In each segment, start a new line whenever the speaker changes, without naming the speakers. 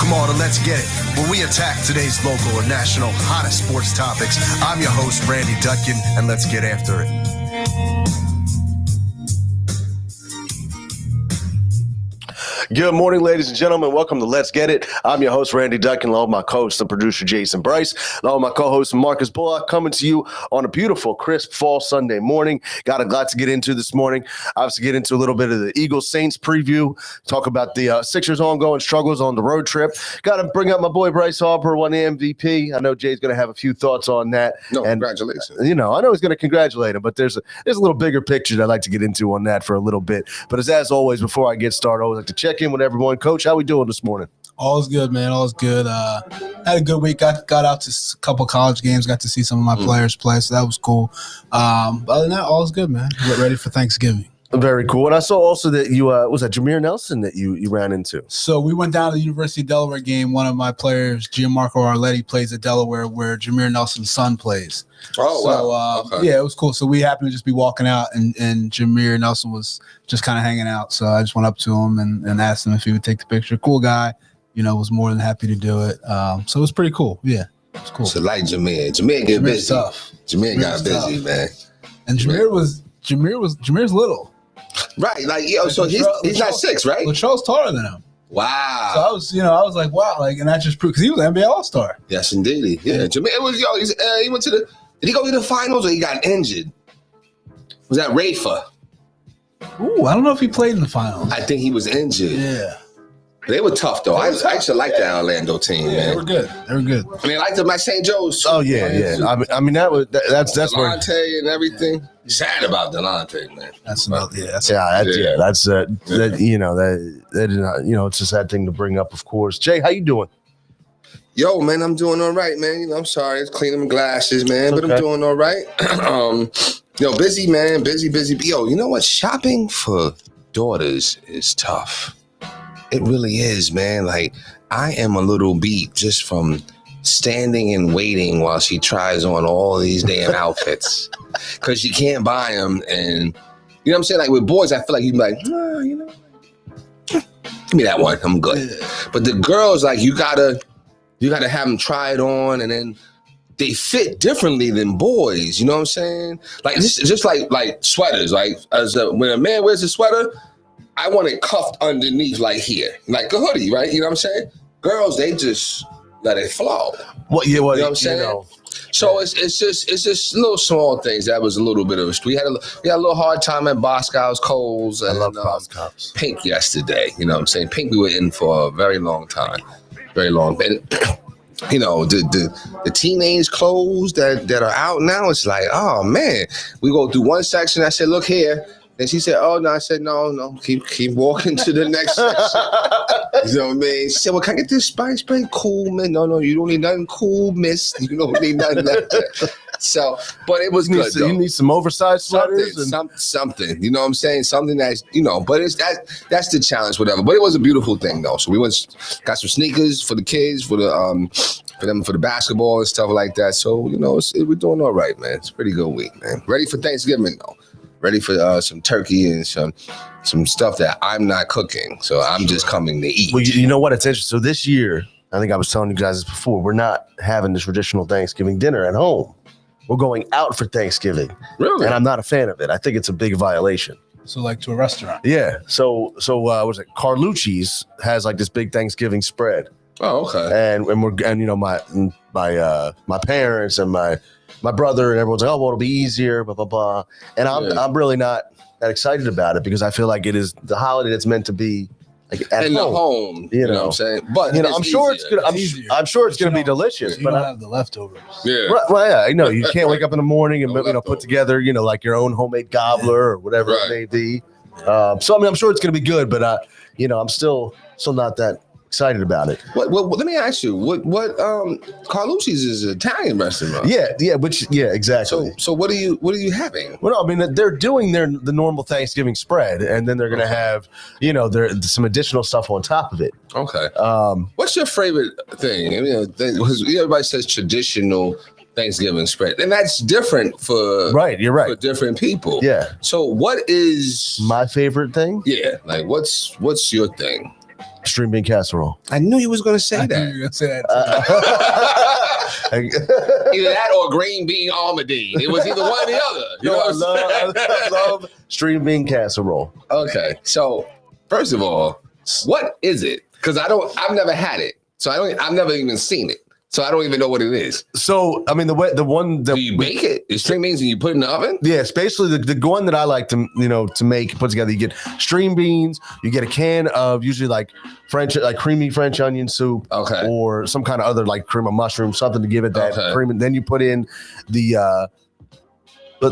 Welcome all to Let's Get It, where we attack today's local or national hottest sports topics. I'm your host, Randy Dutkin, and let's get after it. Good morning, ladies and gentlemen. Welcome to Let's Get It. I'm your host, Randy Dutkin, along with my co-host and producer, Jason Bryce, along with my co-host, Marcus Bullock, coming to you on a beautiful, crisp fall Sunday morning. Got a lot to get into this morning. Obviously, get into a little bit of the Eagles-Saints preview, talk about the Sixers' ongoing struggles on the road trip. Got to bring up my boy, Bryce Harper, won the MVP. I know Jay's going to have a few thoughts on that.
Congratulations.
I know he's going to congratulate him, but there's a little bigger picture that I'd like to get into on that for a little bit. But as always, before I get started, I always like to check in with everyone. Coach, how we doing this morning?
All's good, man. All's good. Had a good week. Got out to a couple college games. Got to see some of my players play, so that was cool. Other than that, all's good, man. Get ready for Thanksgiving.
Very cool. And I saw also that you was that Jameer Nelson that you ran into.
So we went down to the University of Delaware game. One of my players, Gianmarco Arletti, plays at Delaware, where Jameer Nelson's son plays.
Oh,
so,
wow. Okay.
Yeah, it was cool. So we happened to just be walking out, and Jameer Nelson was just kind of hanging out. So I just went up to him and asked him if he would take the picture. Cool guy, was more than happy to do it. So it was pretty cool. Yeah, it was cool.
So like Jameer get busy.
Tough.
Jameer got busy, man.
And Jameer's little.
Right, so he's not 6, right?
Latrell's taller than him.
Wow.
So I was like, wow, and that just proved because he was an NBA All-Star.
Yes, indeed. Yeah, Jameer was he went to the. Did he go to the finals or he got injured? Was that Rafa?
Ooh, I don't know if he played in the finals.
I think he was injured.
Yeah.
They were tough though. I actually like that Orlando team, man.
They were good. I
mean, I like them at St. Joe's.
Oh yeah. I mean that's where
Delonte and everything. Sad about Delonte, man.
That's
it's a sad thing to bring up, of course. Jay, how you doing?
Yo, man, I'm doing all right, man. I'm sorry, it's cleaning my glasses, man, but I'm doing all right. Busy, man, busy. Yo, you know what? Shopping for daughters is tough. It really is, man. Like, I am a little beat just from standing and waiting while she tries on all these damn outfits because she can't buy them. And you know what I'm saying? Like with boys, I feel like you'd be like, give me that one. I'm good. Yeah. But the girls, like, you gotta have them try it on, and then they fit differently than boys. You know what I'm saying? Like this is just like sweaters. Like when a man wears a sweater, I want it cuffed underneath, like here, like a hoodie, right? You know what I'm saying? Girls, they just let it flow.
You know
what I'm saying? So it's just little small things. That was a little bit of a. We had a little hard time at Boscov's, Kohl's, and
I love Boscov's.
Pink yesterday. You know what I'm saying? Pink we were in for a very long time, very long. And the teenage clothes that are out now, it's like, oh man, we go through one section. I said, look here. Then she said, oh, no. I said, no, keep walking to the next section. You know what I mean? She said, well, can I get this Spice Spray? Cool, man. No, you don't need nothing cool, miss. You don't need nothing like that. So, but it was good, though.
You need some oversized sweaters?
Something, you know what I'm saying? Something that's, but that's the challenge, whatever. But it was a beautiful thing, though. So we got some sneakers for the kids, for the basketball and stuff like that. So, we're doing all right, man. It's a pretty good week, man. Ready for Thanksgiving, though. Ready for some turkey and some stuff that I'm not cooking. So I'm just coming to eat.
Well, you know what? It's interesting. So this year, I think I was telling you guys this before, we're not having the traditional Thanksgiving dinner at home. We're going out for Thanksgiving.
Really?
And I'm not a fan of it. I think it's a big violation.
So like to a restaurant?
Yeah. So what was it? Carlucci's has like this big Thanksgiving spread.
Oh, okay.
And my parents and my brother and everyone's like, oh, well, it'll be easier, blah, blah, blah. And I'm really not that excited about it because I feel like it is the holiday that's meant to be like at
in home. You know what I'm saying? But
I'm sure it's good. I'm sure it's going to be delicious.
You don't have the leftovers.
Yeah.
Right, well, yeah, I know you can't wake up in the morning and put together, like your own homemade gobbler or whatever it may be. So I'm sure it's going to be good, but I'm still not that excited about it.
Well, let me ask you, what Carlucci's is an Italian restaurant.
Yeah, exactly.
So what are you having?
Well, no, I mean they're doing the normal Thanksgiving spread, and then they're going to have there's some additional stuff on top of it.
Okay. What's your favorite thing? Everybody says traditional Thanksgiving spread, and that's different for
You're right.
For different people.
Yeah.
So what is
my favorite thing?
Yeah, like what's your thing?
String bean casserole.
I knew you was going to say
I knew
that.
you were gonna say that.
Either that or green bean almondine. It was either one or the other. You know what I'm saying?
I love string bean casserole.
Okay, so first of all, what is it? Because I've never had it, so I've never even seen it, so I don't even know what it is.
So I mean, the one that
Do you bake it? It's string beans and you put it in the oven?
yeah, it's basically the one that I like to make put together. You get string beans, you get a can of usually like creamy French onion soup,
Okay.
or some kind of other like cream of mushroom, something to give it that
Okay.
cream. And then you put in the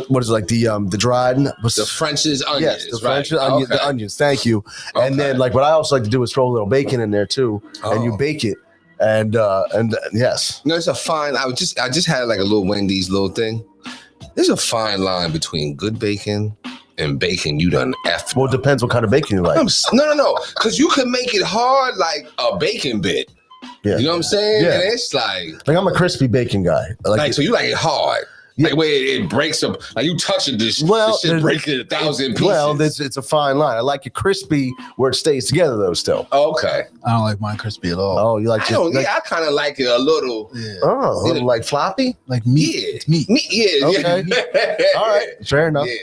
what is it, like the dried
The French's onions.
yes, the
right.
French onion,
Okay.
the onions. Thank you.
Okay.
And then like what I also like to do is throw a little bacon in there too, and you
Oh.
bake it. And yes,
No, it's a fine. I just had like a little Wendy's little thing. There's a fine line between good bacon and bacon you done effed.
well, it depends what kind of bacon you like.
No, because you can make it hard like a bacon bit.
Yeah.
You know what I'm saying?
Yeah.
And it's like
Like I'm a crispy bacon guy.
so you like it hard.
Yeah.
Like where it breaks up, like you touching this,
Well,
this shit
there's-
breaks it 1,000 pieces.
Well, it's a fine line. I like it crispy where it stays together though. Still.
Okay.
I don't like mine crispy at all.
Oh, you like
I
just
don't.
like,
I kind of like it a little.
Yeah.
oh, a little like floppy.
Like meat.
Yeah.
It's meat.
Yeah.
Okay.
Yeah.
All right, fair enough.
Yeah.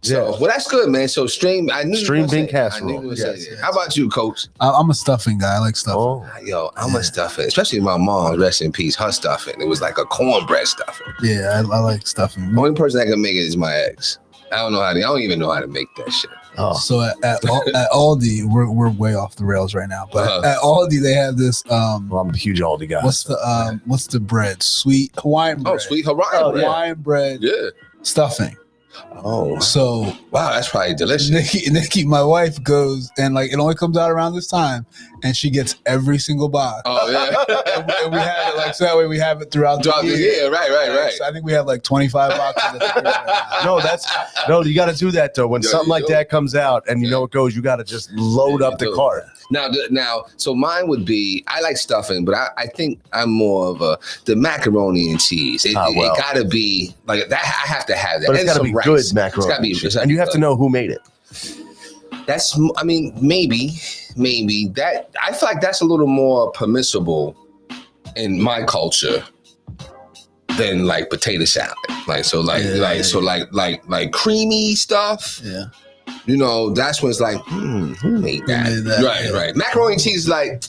So, well, that's good, man. So, I knew
String bean
I
casserole.
knew you would say
Yes.
that. How about you, Coach?
I'm a stuffing guy. I like stuffing.
Oh,
Yo, I'm a stuffing, especially my mom, rest in peace, her stuffing. It was like a cornbread stuffing.
Yeah, I like stuffing.
The only person that can make it is my ex. I don't even know how to make that shit.
oh.
So at Aldi, we're way off the rails right now. But
Uh-huh.
at Aldi, they have this.
Well, I'm a huge Aldi guy.
What's the bread? Sweet Hawaiian bread.
Oh, sweet Hawaiian
Oh,
bread.
Hawaiian bread
Yeah.
stuffing.
Oh,
So
wow, that's probably delicious.
Nikki, my wife goes and like it only comes out around this time, and she gets every single box.
Oh yeah.
And we have it like so that way we have it throughout the year.
Yeah, right.
So I think we have like 25 boxes. Of the year.
No, you got to do that though. When
Yeah,
something
you
like
do.
that comes out and you know it goes, you got to just load
Yeah,
up
you
the
do.
cart.
Now, so mine would be, I like stuffing, but I think I'm more of the macaroni and cheese. It gotta be like that. I have to have that.
But it's
And
got to
some
be
rice.
good
It's
macaroni.
gotta be,
and you have to know who made it.
That's, I mean, maybe that, I feel like that's a little more permissible in my culture than like potato salad. Like creamy stuff.
Yeah.
You know, that's when it's like, who made that?
Who made that?
Right. Macaroni and cheese is like,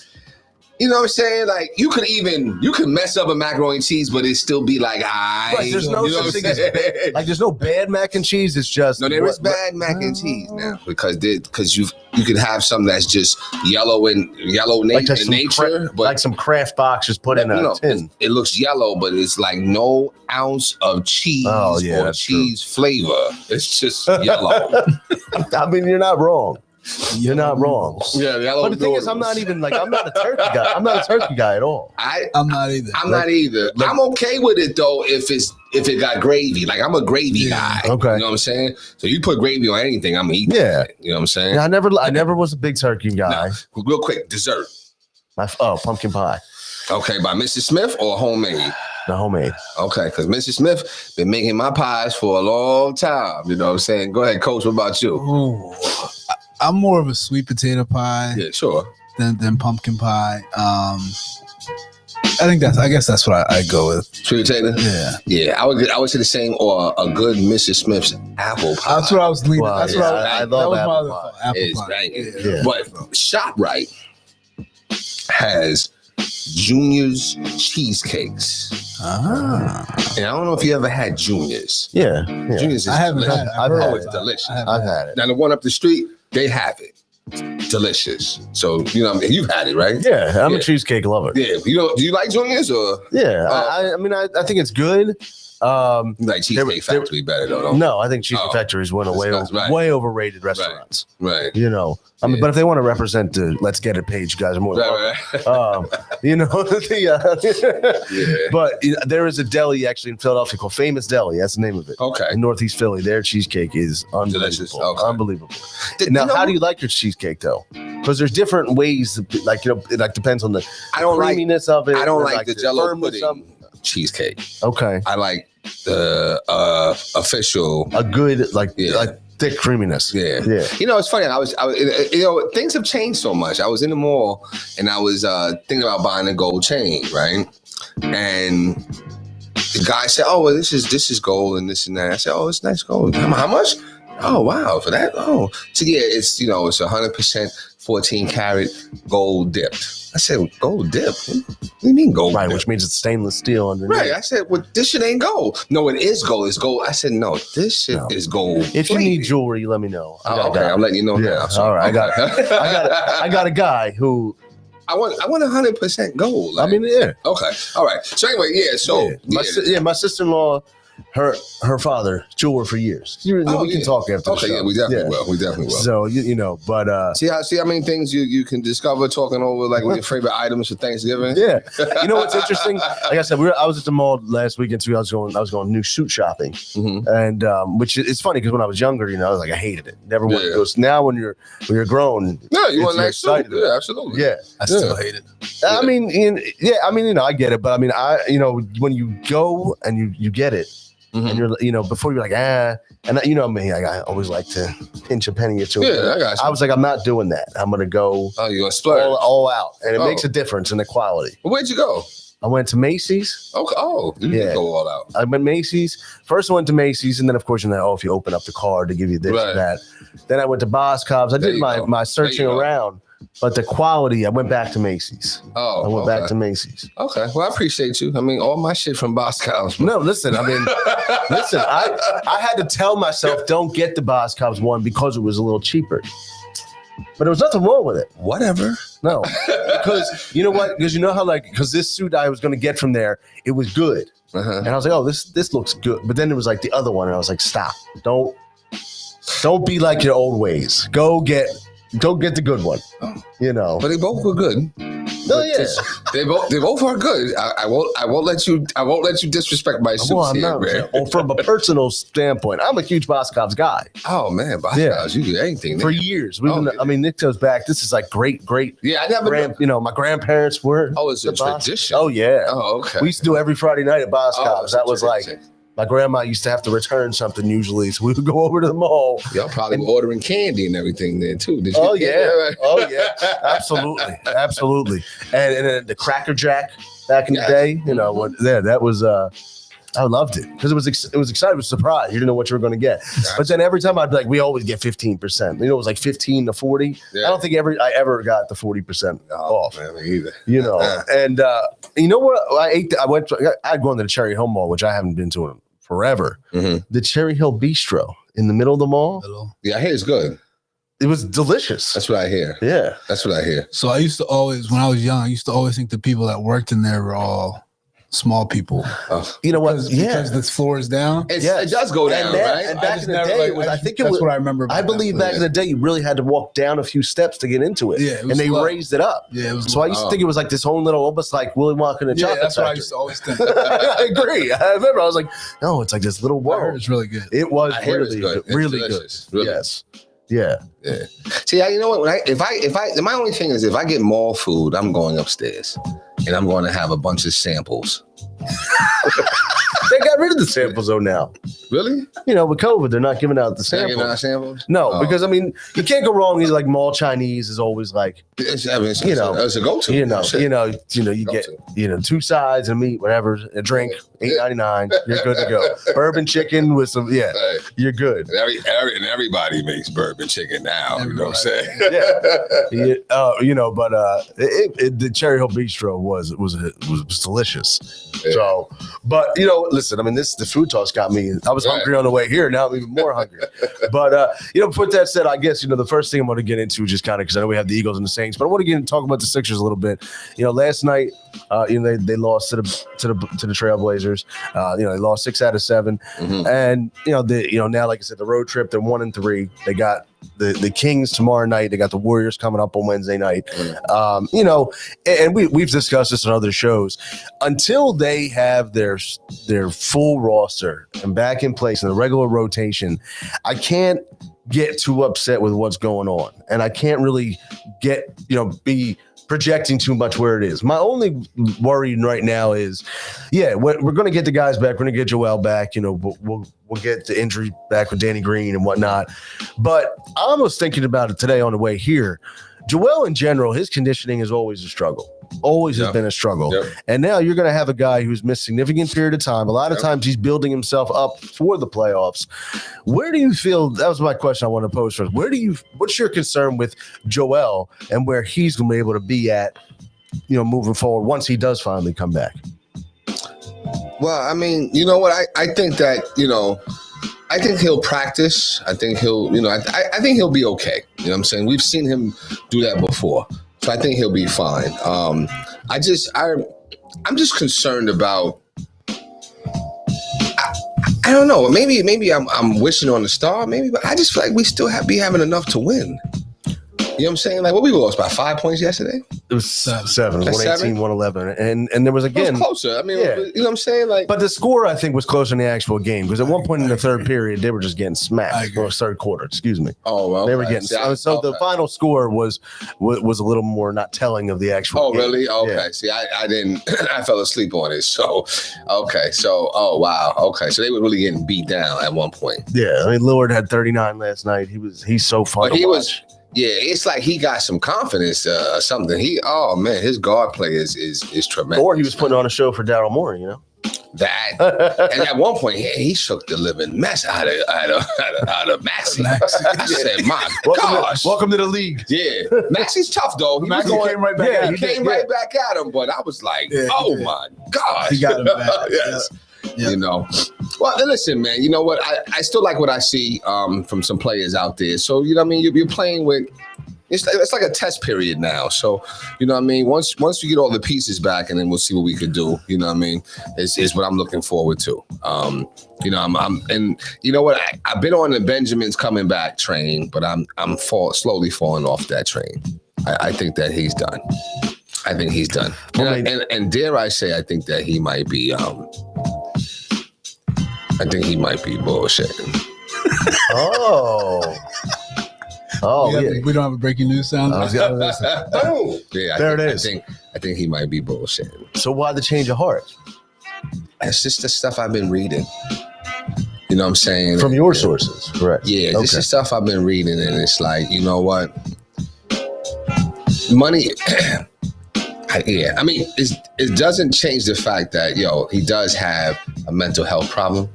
you know what I'm saying? Like you can mess up a macaroni and cheese, but it still be like,
Right, there's no
you know
such
what I'm
thing as
saying?
like there's no bad mac and cheese. It's just
No, there is bad mac and cheese now because you can have something that's just yellow in
just some
nature, but
like some Kraft box just put in a tin.
it looks yellow, but it's like no ounce of cheese
Oh, yeah,
or
that's
cheese flavor. It's just yellow.
I mean, you're not wrong. You're not wrong.
Yeah, yellow.
But the thing is, I'm not a turkey guy. I'm not a turkey guy at all.
I'm not either.
I'm not either. I'm okay with it though if it got gravy. Like I'm a gravy guy.
Okay.
You know what I'm saying? So you put gravy on anything, I'm eating.
Yeah.
It. You know what I'm saying?
Yeah, I never was a big turkey guy.
Now, real quick, dessert.
Pumpkin pie.
Okay, by Mrs. Smith or homemade?
The homemade.
Okay, because Mrs. Smith been making my pies for a long time. You know what I'm saying? Go ahead, Coach. What about you?
Ooh. I'm more of a sweet potato pie
Yeah, sure.
than pumpkin pie. I guess that's what I go with.
Sweet potato.
Yeah.
Yeah, I would say the same, or a good Mrs. Smith's apple pie.
That's what I was leaning.
Well,
That's
yeah,
what
I
that
love
was
apple
my other
pie.
thought. Apple
It's
pie.
banging.
Yeah.
But ShopRite has Junior's cheesecakes.
Ah.
And I don't know if you ever had Junior's.
Yeah.
Junior's is
I haven't
delicious.
had it.
I've
heard
had
Oh,
about
it's
it.
delicious.
I haven't
I've
had
had it.
Now the one up the street, they have it. Delicious. So you know, what I mean, you've had it, right?
Yeah, I'm
Yeah.
a cheesecake lover.
Yeah. Do you like Junior's or
Yeah, I mean, I think it's good.
you like Cheesecake
There-
Factory better though? Don't
No, I think Cheesecake
Oh.
Factory is one of
That's right.
way overrated restaurants.
Right.
You know, I mean,
Yeah.
but if they want to represent the Let's Get It page, guys are more. than welcome.
Right.
You know,
Yeah.
but there is a deli actually in Philadelphia called Famous Deli. That's the name of it.
Okay.
In Northeast Philly, their cheesecake is
Delicious.
unbelievable.
Okay.
Unbelievable.
Did-
Now,
you know-
how do you like your cheesecake though? Because there's different ways. Like it like depends on the
I don't like
creaminess of it.
I don't
or,
like the Jello
firmness of-
pudding cheesecake.
Okay,
I like the official.
a good like
Yeah.
like thick creaminess.
Yeah.
Yeah.
You know, it's funny. I was, you know, things have changed so much. I was in the mall and I was thinking about buying a gold chain, right? And the guy said, "Oh, well, this is gold and this and that." I said, "Oh, it's nice gold. How much? Oh, wow, for that? Oh, so yeah, it's, you know, it's 100% 14 karat gold dipped." I said, "Gold dipped? What do you mean gold
Right,
dipped?"
which means it's stainless steel underneath.
Right. I said, "Well, this shit ain't gold." "No, it is gold. It's gold." I said, "No, this shit is gold."
If you need jewelry, let me know.
Oh, okay, I'm letting you know now.
All right, I got a guy who
I want 100% gold.
I mean, yeah.
Okay. All right. So anyway, yeah. So
my sister-in-law, her father, jeweler for years. We can talk after the show.
Yeah, we definitely will. We definitely will.
So you know, but
see how many things you can discover talking over like your favorite items for Thanksgiving.
Yeah. You know what's interesting? Like I said, I was at the mall last weekend too. I was going new suit shopping, and which is funny because when I was younger, you know, I was like I hated it. Never wanted to go. Now when you're grown,
yeah, you want nice suit. Yeah, absolutely.
Yeah,
I still hate it.
I mean, you know, I get it, but I mean, you know, when you go and you get it. And you're, you know, before you're like, and you know me, I always like to pinch a penny or two.
Yeah, I got you.
I was like, I'm not doing that. I'm gonna go.
Oh, you're gonna splurge
all out, and it makes a difference in the quality.
Well, where'd you go?
I went to Macy's.
Okay. Oh, you did go all out.
I went Macy's. First I went to Macy's, and then of course if you open up the card to give you this and that. Then I went to Boscov's. I did my searching around. But the quality, I went back to Macy's.
Oh,
I went back to Macy's.
Okay, well, I appreciate you. I mean, all my shit from Boscov's.
No, listen. I mean, I had to tell myself don't get the Boscov's one because it was a little cheaper. But there was nothing wrong with it.
Whatever.
No, because you know what? Because you know how because this suit I was going to get from there, it was good, and I was like, oh, this looks good. But then it was like the other one, and I was like, stop, don't be like your old ways. Go get the good one. You know.
But they both were good.
No, yeah.
They both are good. I won't let you disrespect my suits.
Well, I'm not. Well, from a personal standpoint, I'm a huge Boscov's guy.
Oh man, Boscov's, you do anything
for years. I mean, Nick goes back. This is like great.
Yeah, I never.
You know, my grandparents were.
Oh, it's a tradition.
Oh yeah.
Oh okay.
We used to do every Friday night at Boscov's. That was like. My grandma used to have to return something usually, so we would go over to the mall.
Y'all probably were ordering candy and everything there too. Did you?
Oh yeah, absolutely. And then the Cracker Jack back in the day, you know, that was I loved it because it was exciting. It was a surprise. You didn't know what you were going to get. Gotcha. But then every time I'd be like, we always get 15%. You know, it was like 15 to 40. Yeah. I don't think I ever got the 40% off.
Man, me either.
You know, and you know what? I'd gone to the Cherry Hill Mall, which I haven't been to in forever. The Cherry Hill Bistro in the middle of the mall.
Yeah, I hear it's good.
It was delicious.
That's what I hear.
Yeah.
That's what I hear.
So I used to always, when I was young, think the people that worked in there were all small people.
You know what?
Because the floor is down.
It does go down, right?
And back in the day, that's what
I remember.
I believe back in the day, you really had to walk down a few steps to get into it.
Yeah,
and they raised it up.
Yeah, it was.
So I used to think it was like this whole little, almost like Willy Wonka and the Chocolate
that's
Factory.
what I used to always think.
I agree. I remember I was like, no, it's like this little world.
I heard it's really good.
It was
really
good. Really good.
Really.
Yes. Yeah.
See, you know what? My only thing is if I get mall food, I'm going upstairs and I'm going to have a bunch of samples.
They got rid of the samples though now.
Really?
You know, with COVID, they're not giving out the samples.
Giving out samples?
No, because I mean, you can't go wrong. He's like mall Chinese is always like,
it's a go-to.
You get 2 sides and meat, whatever, a drink, $8.99. You're good to go. Bourbon chicken with some, you're good.
And everybody makes bourbon chicken now. You know what I'm saying?
You know, but the Cherry Hill Bistro was delicious. Yeah. So, but you know, listen, I mean, the food talk's got me. I was hungry on the way here. Now I'm even more hungry. But you know, with that said, I guess the first thing I'm going to get into just kind of because I know we have the Eagles and the Saints, but I want to get into talk about the Sixers a little bit. You know, last night, they lost to the Trailblazers. They lost 6 out of 7, and now, like I said, the road trip, they're 1-3. They got the Kings tomorrow night. They got the Warriors coming up on Wednesday night. And we've discussed this on other shows. Until they have their full roster and back in place in the regular rotation, I can't get too upset with what's going on. And I can't really be projecting too much where it is. My only worry right now is, we're going to get the guys back. We're going to get Joel back. We'll get the injury back with Danny Green and whatnot. But I was thinking about it today on the way here. Joel in general, his conditioning is always a struggle. Always has been a struggle. Yep. And now you're going to have a guy who's missed significant period of time. A lot of times he's building himself up for the playoffs. Where do you feel, that was my question I want to pose first. What's your concern with Joel and where he's going to be able to be at, moving forward once he does finally come back?
Well, I mean, you know what? I think that, I think he'll practice. I think he'll, I think he'll be okay. You know what I'm saying? We've seen him do that before. So I think he'll be fine. I'm just concerned about, I don't know, maybe I'm wishing on a star, maybe, but I just feel like we still be having enough to win. You know what I'm saying? Like, what we lost by 5 points yesterday?
It was 7, 118, 111. And there was again.
It was closer. I mean, you know what I'm saying? Like,
but the score, I think, was closer in the actual game because at one point in the third period, they were just getting smacked. Or third quarter, excuse me.
Oh, well.
They were getting the final score was a little more not telling of the actual game.
Really? Okay. Yeah. See, I didn't, I fell asleep on it. So, okay. So, oh, wow. Okay. So they were really getting beat down at one point.
Yeah. I mean, Lillard had 39 last night. He's so fun to watch.
Yeah, it's like he got some confidence or something. His guard play is tremendous.
Or he was putting on a show for Daryl Morey,
That and at one point he shook the living mess out of Maxey. I said, "My gosh,
welcome to the league."
Yeah, Maxey's tough though.
Maxey came right back.
Yeah, he came right back at him. But I was like, "Oh my gosh!"
He got him back.
Yes. Yep. Well, listen, man, you know what? I still like what I see from some players out there. So, you know what I mean? You're playing with, it's like a test period now. So, you know what I mean? Once we get all the pieces back and then we'll see what we could do, you know what I mean? Is what I'm looking forward to. And you know what? I've been on the Benjamin's coming back train, but I'm slowly falling off that train. I think that he's done. I think he's done. And dare I say, I think that he might be bullshitting.
We don't have a breaking news sound.
Boom. Yeah,
there it is.
I think he might be bullshitting.
So why the change of heart?
It's just the stuff I've been reading. You know what I'm saying?
From your sources, correct?
Yeah, this is stuff I've been reading, and it's like, you know what? Money. I mean, it doesn't change the fact that, he does have a mental health problem,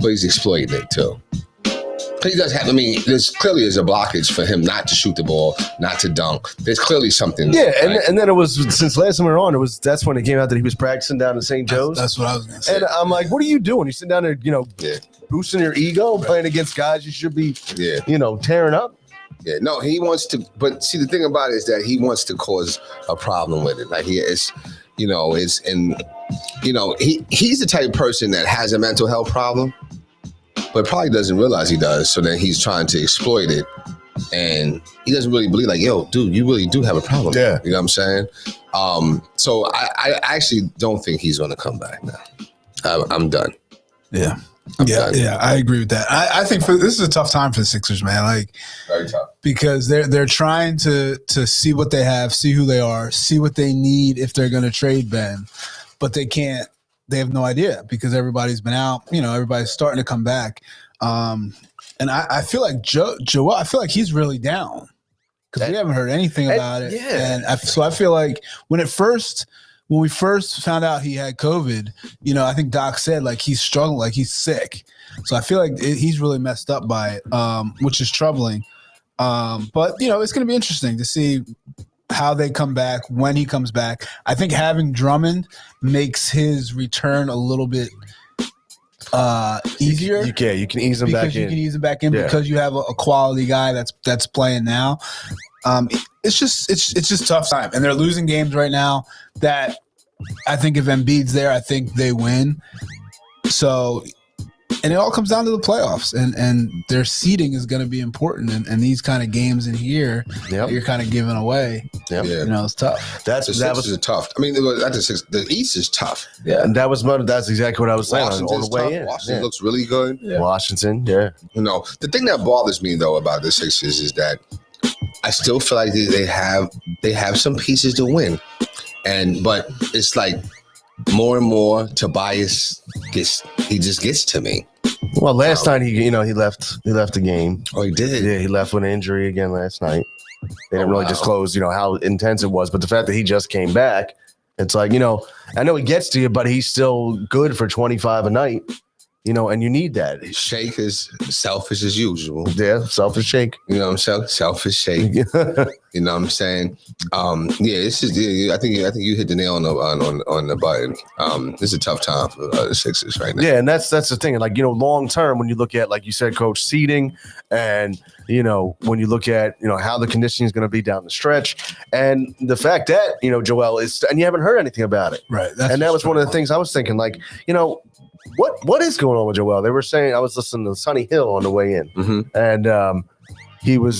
but he's exploiting it too. He does have, there's clearly a blockage for him not to shoot the ball, not to dunk. There's clearly something. Yeah,
and then it was, since last time we were on, that's when it came out that he was practicing down in St. Joe's.
That's what I was going to say.
And I'm like, what are you doing? You sitting down there, boosting your ego, playing against guys you should be, tearing up?
Yeah, no, he wants to, but see, the thing about it is that he wants to cause a problem with it. Like he's the type of person that has a mental health problem, but probably doesn't realize he does. So then he's trying to exploit it, and he doesn't really believe, like, yo, dude, you really do have a problem.
Yeah,
you know what I'm saying? So I actually don't think he's going to come back now. I'm done.
Yeah. Yeah, I agree with that. I think this is a tough time for the Sixers, man. Like,
very tough,
because they're trying to see what they have, see who they are, see what they need if they're going to trade Ben, but they can't. They have no idea because everybody's been out. Everybody's starting to come back, and I feel like Joel. I feel like he's really down because we haven't heard anything about it.
Yeah,
and so I feel like when we first found out he had COVID, I think Doc said, like, he's struggling, like he's sick. So I feel like he's really messed up by it, which is troubling. But, it's going to be interesting to see how they come back, when he comes back. I think having Drummond makes his return a little bit easier.
You can ease him back in.
You can ease him back in because you have a quality guy that's playing now. It's just tough time, and they're losing games right now that I think if Embiid's there, I think they win. So it all comes down to the playoffs, and their seeding is going to be important. And these kind of games in here, that you're kind of giving away.
Yep.
You know, it's tough.
That was tough. I mean, the East is tough.
Yeah, and that's exactly what I was saying on the way
tough.
in.
Washington looks really good.
Yeah. Washington, yeah.
You know, the thing that bothers me though about the Sixers is that I still feel like they have some pieces to win, but it's like more and more Tobias just gets to me.
Well, last night he left the game.
Oh, he did.
Yeah, he left with an injury again last night. They didn't really disclose, how intense it was, but the fact that he just came back, it's like, I know he gets to you, but he's still good for 25 a night. And you need that.
Shake is selfish as usual.
Yeah, selfish Shake.
You know what I'm saying? Selfish Shake. You know what I'm saying? This is. I think you hit the nail on the button. This is a tough time for the Sixers right now.
Yeah, and that's the thing. Like long term, when you look at, like you said, Coach, seeding, and when you look at how the conditioning is going to be down the stretch, and the fact that Joel is, and you haven't heard anything about it,
right?
And that was one of the things I was thinking. Like what is going on with Joel? They were saying, I was listening to Sonny Hill on the way in, and he was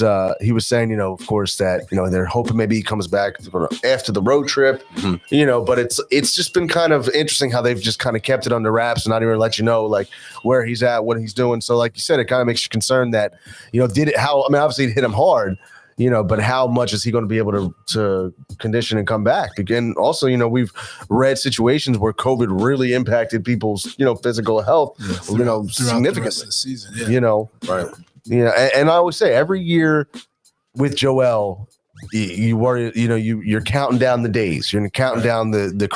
saying, of course, that they're hoping maybe he comes back after the road trip, but it's just been kind of interesting how they've just kind of kept it under wraps and not even let you know like where he's at, what he's doing. So like you said, it kind of makes you concerned that obviously it hit him hard. But how much is he going to be able to condition and come back? And also, we've read situations where COVID really impacted people's, physical health, significantly.
The rest of the season,
right.
And I always say every year with Joel, you worry, you're counting down the days. You're counting down the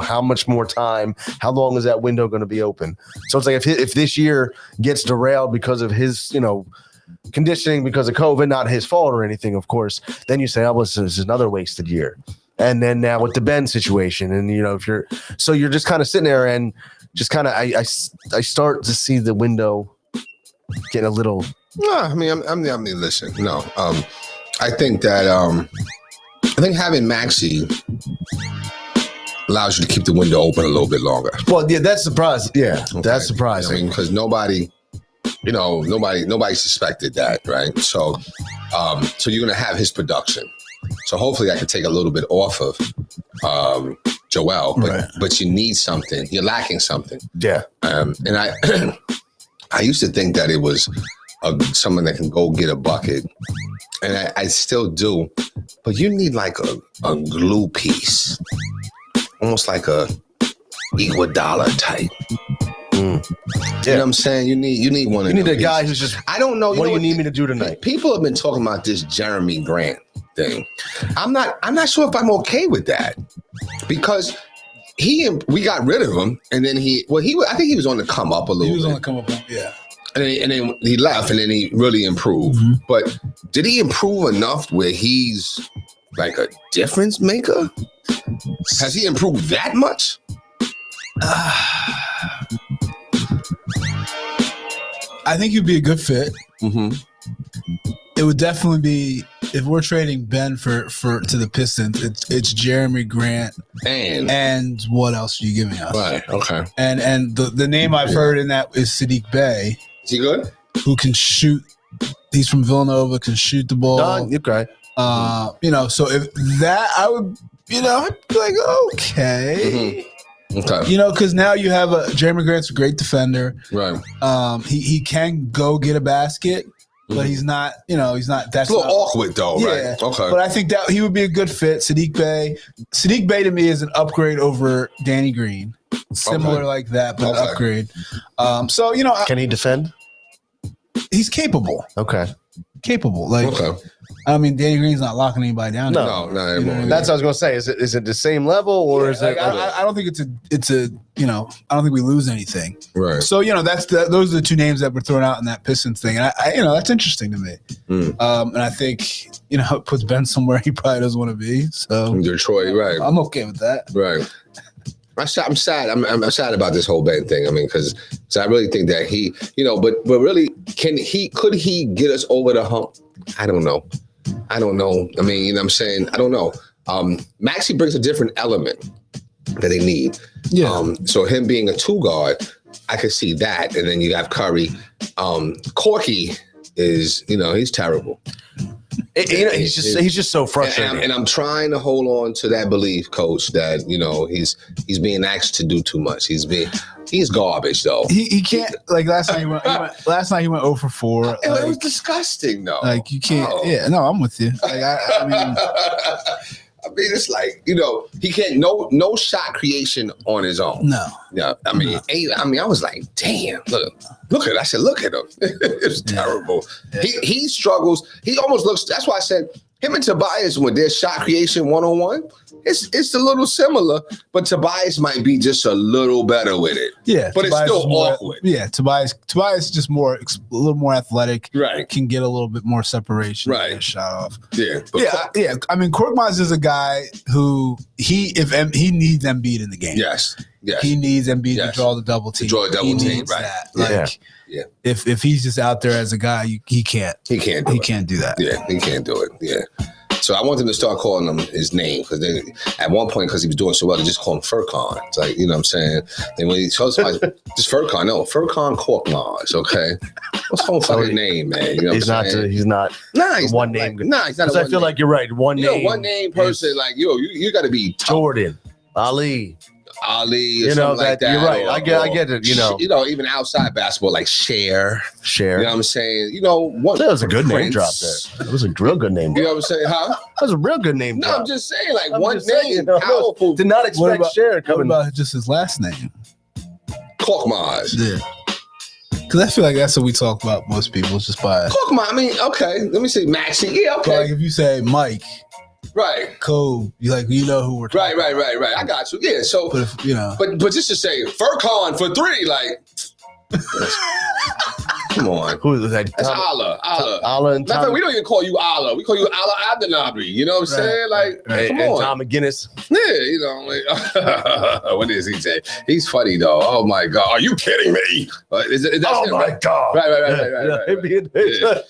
how much more time, how long is that window going to be open? So it's like if this year gets derailed because of his, conditioning because of COVID, not his fault or anything, of course, then you say, oh, well, this is another wasted year. And then now with the Ben situation, and you're just kind of sitting there and just kind of I start to see the window getting a little.
I mean, listen, no, I think that having Maxey allows you to keep the window open a little bit longer.
Well, yeah, that's surprising. Yeah, okay. That's surprising
because nobody suspected that, right? So you're gonna have his production. So hopefully I can take a little bit off of Joel, but you need something. You're lacking something.
Yeah.
And I used to think that it was someone that can go get a bucket, and I still do. But you need like a glue piece, almost like a Iguodala type.
Yeah.
You know what I'm saying? You need one.
You need a guy who's just.
I don't know.
What do you need me to do tonight?
People have been talking about this Jeremy Grant thing. I'm not sure if I'm okay with that because we got rid of him, and then I think he was on the come up a little bit.
He was on the come up, yeah.
And then he left, and then he really improved. Mm-hmm. But did he improve enough where he's like a difference maker? Has he improved that much?
I think he'd be a good fit.
Mm-hmm.
It would definitely be, if we're trading Ben for to the Pistons, it's Jeremy Grant and what else are you giving us?
Right. Okay.
And the name I've heard in that is Sadiq Bey.
Is he good?
Who can shoot? He's from Villanova, can shoot the ball.
Okay.
So if that, I would, I'd be like, okay.
Mm-hmm. Okay.
Because now you have Jeremy Grant's a great defender.
Right.
He can go get a basket, but he's not, he's not. That's
a little awkward though,
yeah,
right? Okay.
But I think that he would be a good fit. Sadiq Bey to me is an upgrade over Danny Green. Similar like that, but an upgrade.
Can he defend?
He's capable.
Okay.
Capable. I mean, Danny Green's not locking anybody down.
No, not anymore.
That's what I was going to say. Is it the same level or is it?
I don't think it's a I don't think we lose anything.
Right.
So those are the two names that were thrown out in that Pistons thing, and I that's interesting to me. And I think it puts Ben somewhere he probably doesn't want to be. So
Detroit, right?
I'm okay with that.
Right. I'm sad. I'm sad about this whole Ben thing. I mean, because I really think that he, but really, could he get us over the hump? I don't know. I mean, what I'm saying? I don't know. Maxey brings a different element that they need.
Yeah.
So him being a two guard, I could see that. And then you have Curry. Corky is, he's terrible.
He's just so frustrating.
And I'm trying to hold on to that belief, Coach, that he's being asked to do too much. He's garbage though.
He can't, like last night. He went 0 for 4.
It was disgusting though.
Like you can't. Oh. Yeah, no, I'm with you. Like I mean.
I mean, it's like, he can't, no shot creation on his own.
No.
Yeah. I mean, I was like, damn, look at it. I said, look at him. It's terrible. Yeah. He struggles. He almost looks, that's why I said him and Tobias, when their shot creation one-on-one, it's a little similar, but Tobias might be just a little better with it.
Yeah.
But Tobias it's still awkward.
Yeah. Tobias is just a little more athletic.
Right.
Can get a little bit more separation.
Right.
Get a shot off.
Yeah.
Yeah. I mean, Korkmaz is a guy who he needs Embiid in the game.
Yes.
He needs Embiid to draw the double team.
Right.
That. Like, if he's just out there as a guy, he can't. He can't do that.
Yeah, he can't do it. Yeah. So I want them to start calling him his name because at one point, because he was doing so well, they just call him Furkan. It's like, you know what I'm saying? And when he tells somebody, just Furkan, no, Furkan Korkmaz, okay? What's whole fucking name, man? You know
he's not one name.
He's not.
I feel like you're right. One
name person, like, you got to be tough.
Jordan, Ali, or something like that.
You're
right. I get it.
Even outside basketball, like Cher. You know what I'm saying? That
was a good name drop there. It was a real good name drop.
You know what I'm saying? Huh?
That was a real good name drop.
No, I'm just saying, like, one name, powerful.
Did not expect Cher coming.
What about just his last name?
Korkmaz.
Yeah. Because I feel like that's what we talk about most people, just by
Korkmaz. I mean, okay. Let me see. Maxie. Yeah, okay.
Like if you say Mike.
Right.
Cool. You who we're talking about.
Right. I got you. Yeah. So,
but if,
but just to say Furkan for 3, like, come on.
Who is that?
That's Allah.
And
Matter of fact, we don't even call you Allah. We call you Allah Abdenabi. You know what I'm saying? Like, come on.
Tom McGinnis.
Yeah, what does he say? He's funny though. Oh my God. Are you kidding me? Is that
oh my
right?
God.
Right.
Yeah.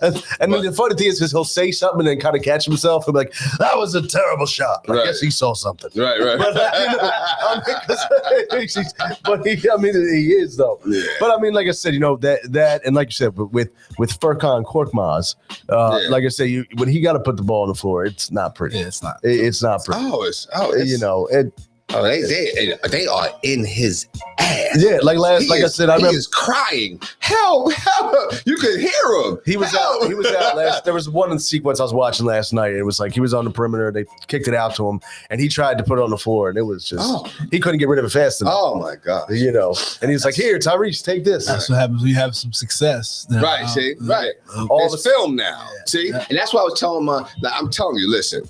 And then the funny thing is, he'll say something and then kind of catch himself and be like, that was a terrible shot. I guess he saw something.
Right.
But he is though. Yeah. But I mean, like I said, that and like you said, with Furkan Korkmaz, like I said, when he got to put the ball on the floor, it's not pretty.
Yeah, it's not.
It's not pretty.
They are in his ass.
Yeah, I said, I remember
he is crying. Help! You could hear him.
He was out last. There was one sequence I was watching last night. It was like he was on the perimeter. They kicked it out to him, and he tried to put it on the floor, and it was just he couldn't get rid of it fast enough.
Oh my God!
And he's like, "Here, Tyrese, take this."
That's what happens when you have some success.
Right? See, right. All the film now. Yeah. See, and that's why I was telling I'm telling you, listen.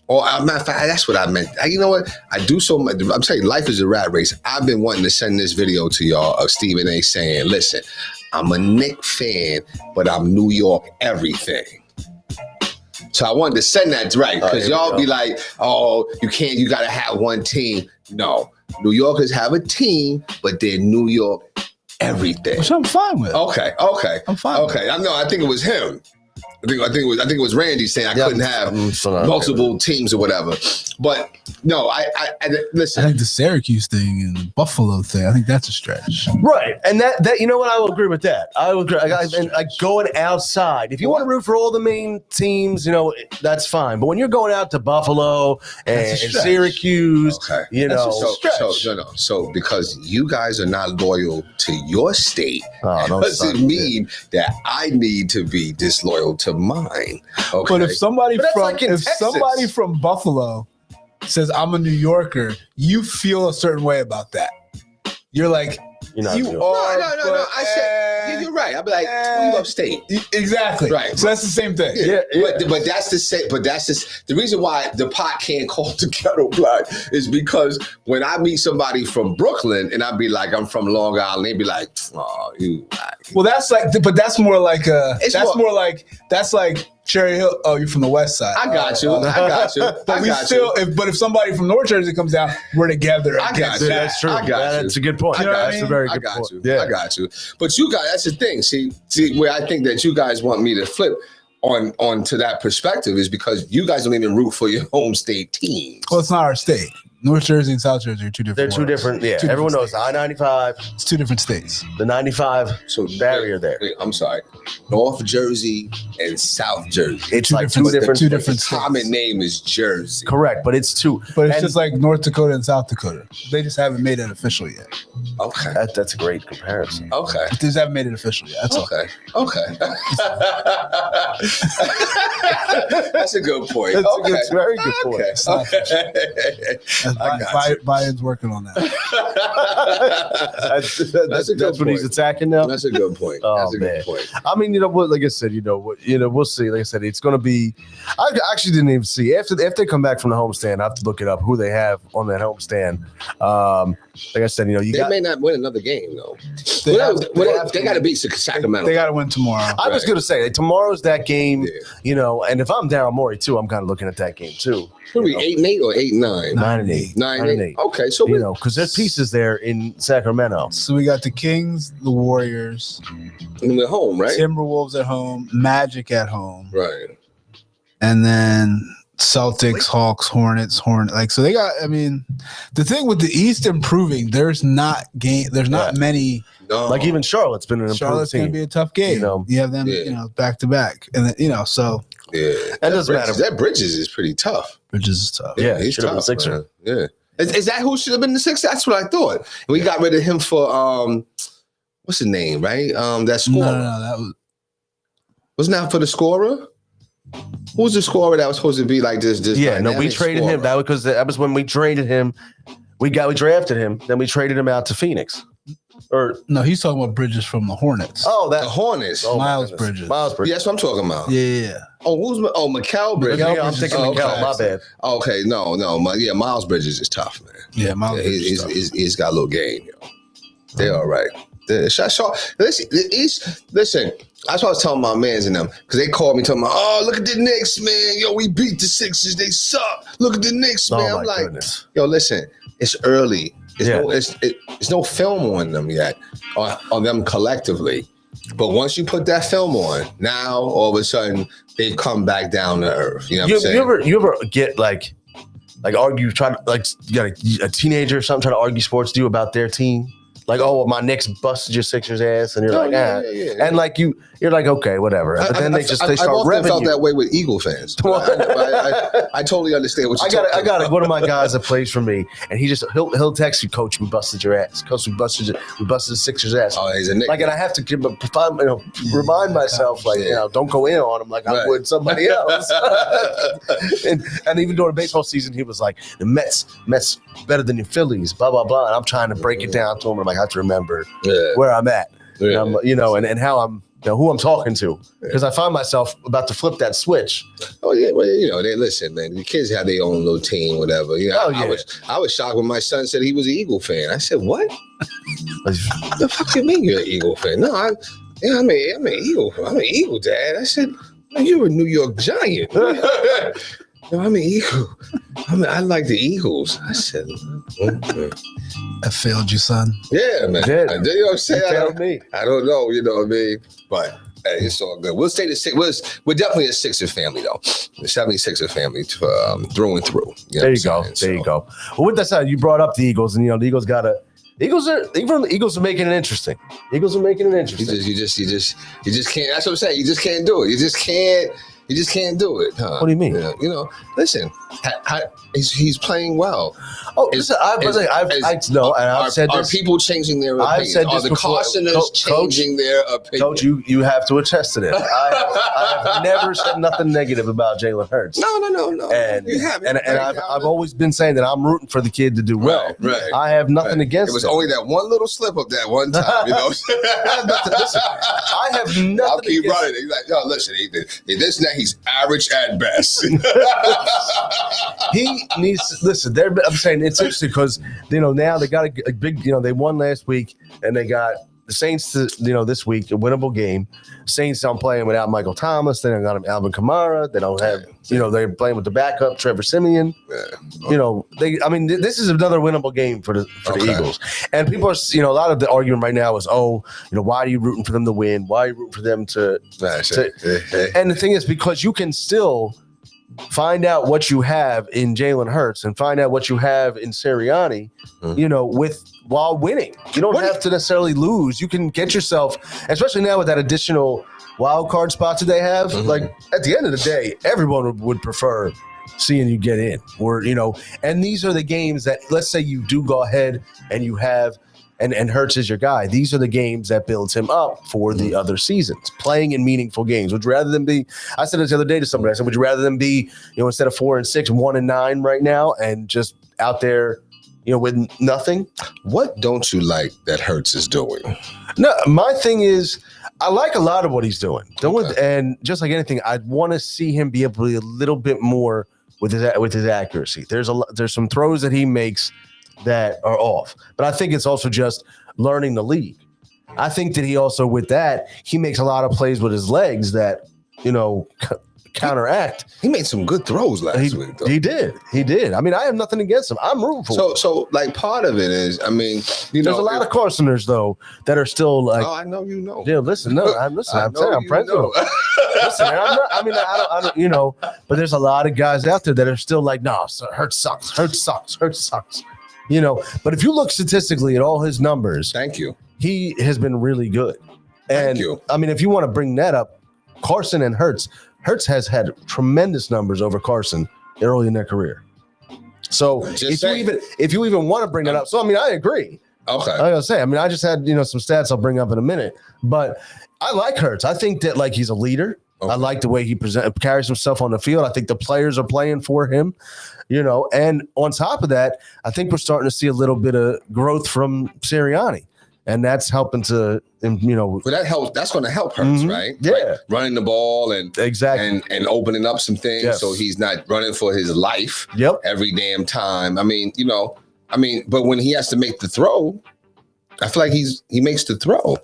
Or matter of fact, that's what I meant. You know what? I do so much. I'm telling you, life is a rat race. I've been wanting to send this video to y'all of Stephen A. saying, listen, I'm a Knicks fan, but I'm New York everything. So I wanted to send that right because y'all be like, oh, you got to have one team. No, New Yorkers have a team, but they're New York everything.
Which I'm fine with.
Okay. I'm fine. Okay, I think it was him. I think it was Randy saying I couldn't have multiple teams or whatever. But no, I listen.
I think the Syracuse thing and the Buffalo thing, I think that's a stretch.
Right. And that you know what? I will agree with that. I will agree. And going outside, if you want to root for all the main teams, that's fine. But when you're going out to Buffalo and Syracuse,
So because you guys are not loyal to your state, doesn't mean that I need to be disloyal to mine. Okay.
But if somebody from Buffalo says I'm a New Yorker, you feel a certain way about that. You're like,
No. I said you're right. I'll be like, we love state.
Exactly.
Right.
So that's the same thing.
Yeah. But that's the same. But that's the reason why the pot can't call the kettle black is because when I meet somebody from Brooklyn and I'd be like, I'm from Long Island, they'd be like, oh, you.
Well, that's more like Cherry Hill. Oh, you're from the West Side.
I got you.
But if somebody from North Jersey comes down, we're together.
I got you.
That's true. That's a good point. That's a very good point.
Yeah. I got you. But you guys, that's the thing. See where I think that you guys want me to flip on to that perspective is because you guys don't even root for your home state teams.
Well, it's not our state. North Jersey and South Jersey are two different.
They're two
worlds.
different. Yeah,
Two
everyone knows
different
I-95.
It's two different states.
The 95 barrier there.
Wait, I'm sorry. North Jersey and South Jersey.
It's like two different
The common name is Jersey.
Correct, but it's two.
But it's just like North Dakota and South Dakota. They just haven't made it official yet.
Okay.
That's a great comparison.
Okay.
They just haven't made it official yet. That's all.
Okay. That's a good point.
That's a very good point.
Biden's working on that.
That's what he's attacking now.
That's a good point. That's a good point.
I mean, you know what? Like I said, we'll see. Like I said, it's going to be. I actually didn't even see after they come back from the homestand. I have to look it up who they have on that homestand. Like I said,
they may not win another game though. They got to beat Sacramento.
They got to win tomorrow.
I was going to say tomorrow's that game. Yeah. And if I'm Daryl Morey too, I'm kind of looking at that game too.
Who are we 8-8 or 8-9?
9-8.
9-8. Okay, so
because there's pieces there in Sacramento.
So we got the Kings, the Warriors,
and we're home, right?
Timberwolves at home, Magic at home,
right,
and then Celtics, Hawks, Hornets. Like so, they got. I mean, the thing with the East improving, there's not many.
No.
Like even Charlotte's been an improved
Charlotte's
team.
gonna be a tough game. You have them, back to back, and then so.
Yeah,
that doesn't matter.
That Bridges is pretty tough.
Bridges is tough.
Yeah,
he's tough.
Sixer.
Yeah, is that who should have been the Sixer? That's what I thought. We got rid of him for what's his name? Right, that scorer.
No, that
wasn't that for the scorer. Who was the scorer that was supposed to be like this?
Yeah, no, we traded him. That was when we traded him. We drafted him. Then we traded him out to Phoenix. Or
no, he's talking about Bridges from the Hornets.
Oh,
the Hornets.
Miles Bridges.
Yeah, that's what I'm talking about.
Yeah.
Mikal Bridges.
I'm thinking Mikal. My bad.
Okay, no. Miles Bridges is tough, man.
Yeah, Miles Bridges.
He's got a little game. They're all right. Listen, that's what I was telling my mans and them because they called me talking about, oh, look at the Knicks, man. Yo, we beat the Sixers. They suck. Look at the Knicks, man. I'm like, yo, listen, it's early. There's no film on them yet, on them collectively. But once you put that film on, now all of a sudden they've come back down to earth. You know what I'm saying?
You ever get like argue, try to you got a teenager or something trying to argue sports to you about their team? Like, oh, my Knicks busted your Sixers ass, and you're and like you're like, okay, whatever. But then they start revving.
I felt that way with Eagle fans. I totally understand what you're talking about.
One of my guys that plays for me, and he'll text you, Coach, we busted your ass. Coach, we busted the Sixers ass.
Oh, he's a Knick.
Like, and I have to remind myself, like, don't go in on him like I would somebody else. and even during baseball season, he was like, the Mets better than your Phillies, blah blah blah. And I'm trying to break it down to him. I'm like, I have to remember where I'm at, and and how I'm. Who I'm talking to, because I find myself about to flip that switch.
Oh yeah, well, they listen, man. The kids have their own little team, whatever. I was shocked when my son said he was an Eagle fan. I said, "What? The fuck you mean you're an Eagle fan?" No, I'm an Eagle. I'm an Eagle, Dad. I said, "You're a New York Giant." No, I'm an Eagle. I like the Eagles. I said,
I failed you, son.
Yeah, man. You know what I'm saying? I don't know, you know what I mean? But hey, it's all good. We'll stay the Sixers. We're definitely a Sixer family, though. The 76er family through and through.
There you go. There you go. Well, with that said, you brought up the Eagles, and the Eagles got to. The Eagles are making it interesting. You
just can't. That's what I'm saying. You just can't do it. You just can't do it. Huh?
What do you mean?
Listen, he's playing well.
Oh, listen, I've said this.
Are people changing their opinions? Are the Carsters changing their opinions?
Coach, you have to attest to this. I have never said nothing negative about Jalen Hurts.
No.
And I've always been saying that I'm rooting for the kid to do well.
Right.
I have nothing against it.
It was only that one little slip up that one time,
Listen, I have nothing.
I'll keep running. He's like, yo, listen, he's average at best.
He needs listen. I'm saying it's interesting because now they got a big. They won last week and they got the Saints. This week a winnable game. Saints don't playing without Michael Thomas. They don't got Alvin Kamara. They don't have. They're playing with the backup Trevor Siemian.
Yeah.
This is another winnable game for the Eagles. And people are. A lot of the argument right now is, why are you rooting for them to win? Why are you rooting for them to? And the thing is, because you can still. find out what you have in Jalen Hurts and find out what you have in Sirianni, while winning. You don't have to necessarily lose. You can get yourself, especially now with that additional wild card spots that they have. Like at the end of the day, everyone would prefer seeing you get in, or and these are the games that, let's say you do go ahead and you have and Hurts is your guy. These are the games that builds him up for the other seasons, playing in meaningful games. Would you rather than be, I said this the other day to somebody, I said, would you rather than be, instead of 4-6, 1-9 right now and just out there, with nothing?
What don't you like that Hurts is doing?
No, my thing is, I like a lot of what he's doing. And just like anything, I'd want to see him be able to be a little bit more with his accuracy. There's some throws that he makes that are off, but I think it's also just learning the league. I think that he also, with that, he makes a lot of plays with his legs that counteract.
He made some good throws last week, though.
He did. I mean, I have nothing against him. I'm rooting for him.
So like part of it is, I mean,
there's a lot of Carsoners though that are still like.
Oh, I know you know.
Yeah, listen, no, I'm saying I'm friends with him. Listen, I don't, but there's a lot of guys out there that are still like, no, Hurts sucks. But if you look statistically at all his numbers,
thank you.
He has been really good. And
thank you.
I mean, if you want to bring that up, Carson and Hurts has had tremendous numbers over Carson early in their career. So if you even want to bring that up, so I mean, I agree.
Okay.
I gotta say, I mean, I just had some stats I'll bring up in a minute, but I like Hurts. I think that he's a leader. Okay. I like the way he carries himself on the field. I think the players are playing for him, and on top of that, I think we're starting to see a little bit of growth from Sirianni, and that's helping to,
But that helps. That's going to help Hurts, right?
Yeah,
like running the ball and
exactly,
and opening up some things so he's not running for his life. Every damn time. I mean, but when he has to make the throw, I feel like he makes the throw.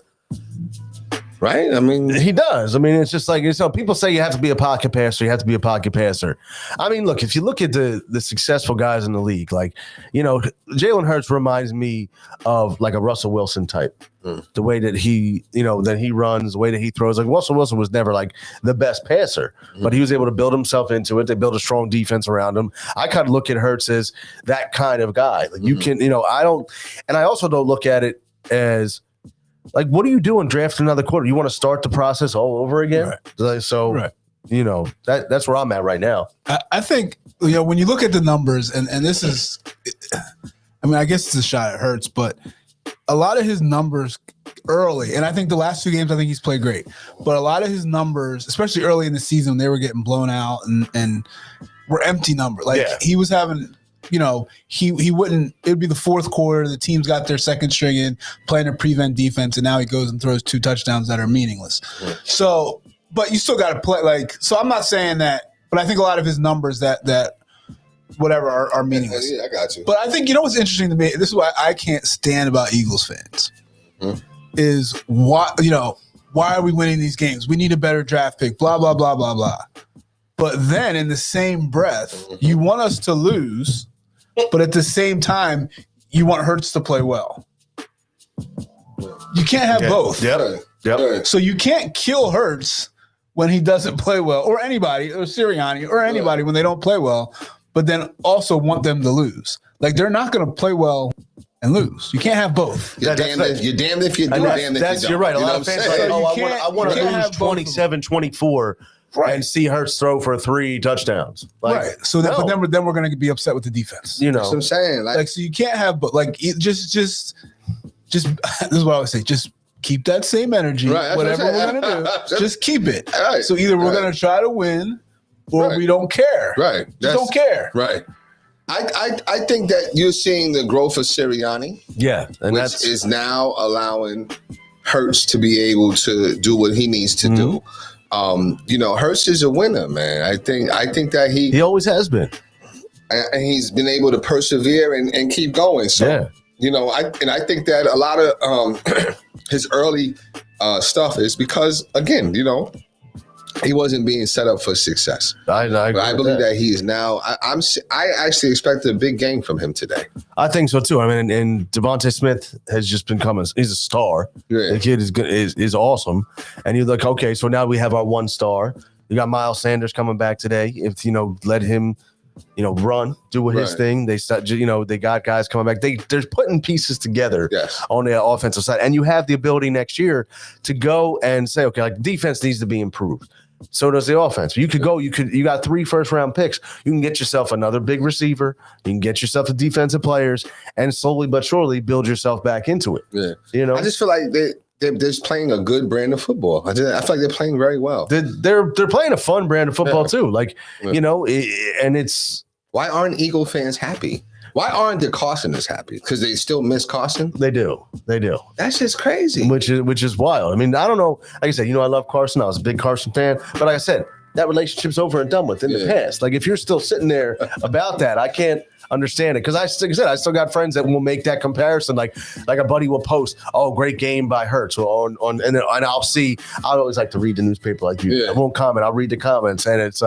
Right? I mean,
he does. I mean, it's just like, people say you have to be a pocket passer. You have to be a pocket passer. I mean, look, if you look at the successful guys in the league, Jalen Hurts reminds me of like a Russell Wilson type. The way that he, that he runs, the way that he throws. Like Russell Wilson was never like the best passer, but he was able to build himself into it. They built a strong defense around him. I kind of look at Hurts as that kind of guy. Like you can, I also don't look at it as, like, what are you doing drafting another quarter? You want to start the process all over again? Right. That's where I'm at right now.
I think, when you look at the numbers, and this is, I mean, I guess it's a shot at Hurts, but a lot of his numbers early, and I think the last 2 games, I think he's played great, but a lot of his numbers, especially early in the season, they were getting blown out and were empty numbers. He was having... he wouldn't, it would be the fourth quarter. The team's got their second string in playing a prevent defense. And now he goes and throws 2 touchdowns that are meaningless. So, but you still got to play so I'm not saying that, but I think a lot of his numbers that whatever are meaningless.
Yeah, I got you.
But I think, what's interesting to me, this is why I can't stand about Eagles fans is why are we winning these games? We need a better draft pick, blah, blah, blah, blah, blah. But then in the same breath, you want us to lose, but at the same time, you want Hurts to play well. You can't have both.
Yep.
So you can't kill Hurts when he doesn't play well, or anybody, or Sirianni, or anybody when they don't play well, but then also want them to lose. Like, they're not going to play well and lose. You can't have both.
You're damned if you do, damned if you don't.
You're right. A lot of fans are like, I want to lose 27-24.
Right.
And see Hurts throw for 3 touchdowns.
Right. So but then we're going to be upset with the defense.
That's what I'm saying.
So you can't have, but just this is what I would say. Just keep that same energy.
Right.
Whatever we're going to do, just keep it.
Right.
So either we're going to try to win, or we don't care.
Right.
Just don't care.
Right. I think that you're seeing the growth of Sirianni.
Yeah, and
which is now allowing Hurts to be able to do what he needs to do. Hurts is a winner, man. I think that he
always has been,
and he's been able to persevere and keep going. So, I think that a lot of his early stuff is because, again, he wasn't being set up for success.
I
believe that he is now. I actually expect a big game from him today.
I think so too. I mean, and Devontae Smith has just been coming. He's a star. Yeah. The kid is good. Is awesome. And you're like, okay, so now we have our 1 star. You got Miles Sanders coming back today. If let him, run, do his thing. They start, they got guys coming back. They're putting pieces together on the offensive side, and you have the ability next year to go and say, okay, like defense needs to be improved. So does the offense. You got 3 first-round picks. You can get yourself another big receiver. You can get yourself a defensive players, and slowly but surely build yourself back into it.
Yeah. I just feel like they're just playing a good brand of football. I feel like they're playing very well.
They're playing a fun brand of football too. Like and it's
why aren't Eagle fans happy? Why aren't the Carsoners happy? Because they still miss Carson?
They do.
That's just crazy.
Which is wild. I mean, I don't know. Like I said, I love Carson. I was a big Carson fan. But like I said, that relationship's over and done with in the past. Like if you're still sitting there about that, I can't understand it. Because I still got friends that will make that comparison. Like a buddy will post, "Oh, great game by Hurts," or and I'll see. I always like to read the newspaper like you. I won't comment. I'll read the comments, and it's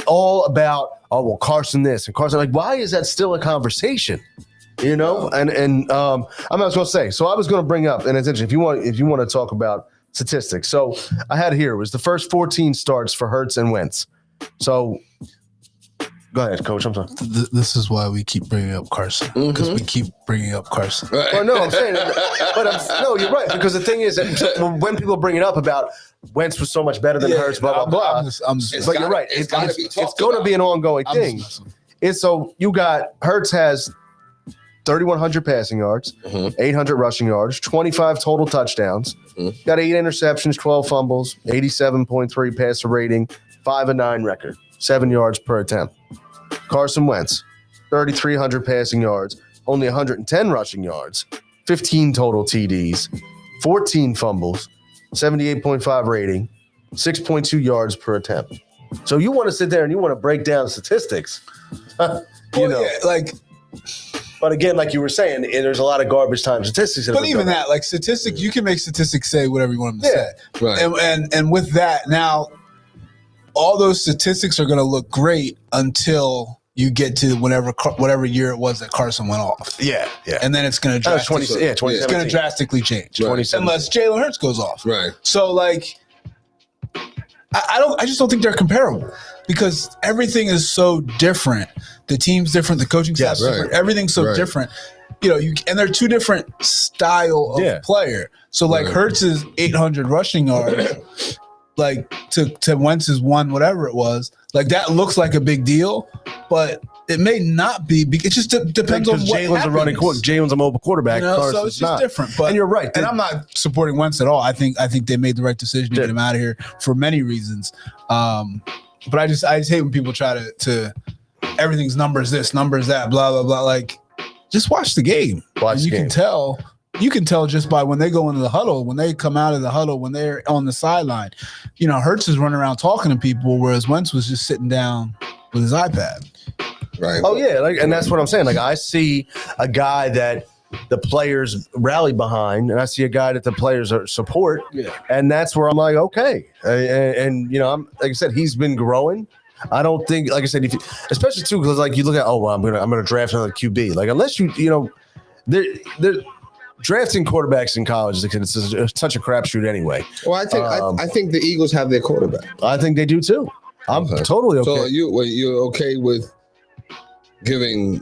all about, oh, well, Carson this and Carson. Like, why is that still a conversation? And I'm not going to say. So I was going to bring up, and it's interesting, if you want to talk about statistics. So I had here, it was the first 14 starts for Hurts and Wentz. So go ahead, Coach. I'm sorry.
This is why we keep bringing up Carson, because we keep bringing up Carson.
Well, no, I'm saying, no, you're right, because the thing is that when people bring it up about Wentz was so much better than Hurts, blah, blah, blah. But you're right. It's going to be an ongoing thing. And so you got Hurts has 3,100 passing yards, 800 rushing yards, 25 total touchdowns, got 8 interceptions, 12 fumbles, 87.3 passer rating, 5-9 record, 7 yards per attempt. Carson Wentz, 3,300 passing yards, only 110 rushing yards, 15 total TDs, 14 fumbles, 78.5 rating, 6.2 yards per attempt. So you want to sit there and you want to break down statistics, But again, like you were saying, there's a lot of garbage time statistics.
But even that, like statistics, you can make statistics say whatever you want them to say. Right. And with that, now all those statistics are going to look great until you get to whatever year it was that Carson went off.
Yeah.
And then it's going to drastically change.
Right.
Unless Jalen Hurts goes off.
Right.
So like, I just don't think they're comparable because everything is so different. The team's different. The coaching staff's different. Everything's so different. And they're two different style of player. So like Hurts' 800 rushing yards, like to Wentz's one, whatever it was, like that looks like a big deal, but it may not be. It just depends on what
Jalen's a running quarterback. Jalen's a mobile quarterback.
So it's just different. But,
and you're right.
And I'm not supporting Wentz at all. I think they made the right decision to get him out of here for many reasons. But I just hate when people try to everything's numbers this, numbers that, blah blah blah. Like, just watch the game. You can tell just by when they go into the huddle, when they come out of the huddle, when they're on the sideline. Hurts is running around talking to people, whereas Wentz was just sitting down with his iPad.
Right.
Oh yeah, and that's what I'm saying. Like I see a guy that the players rally behind, and I see a guy that the players support, and that's where I'm like, okay, and I'm like I said, he's been growing. I don't think, like I said, especially too, because like you look at, I'm gonna draft another QB. Like unless they're drafting quarterbacks in college it's such a crapshoot anyway.
Well, I think the Eagles have their quarterback.
I think they do too. I'm totally okay.
So you're okay with giving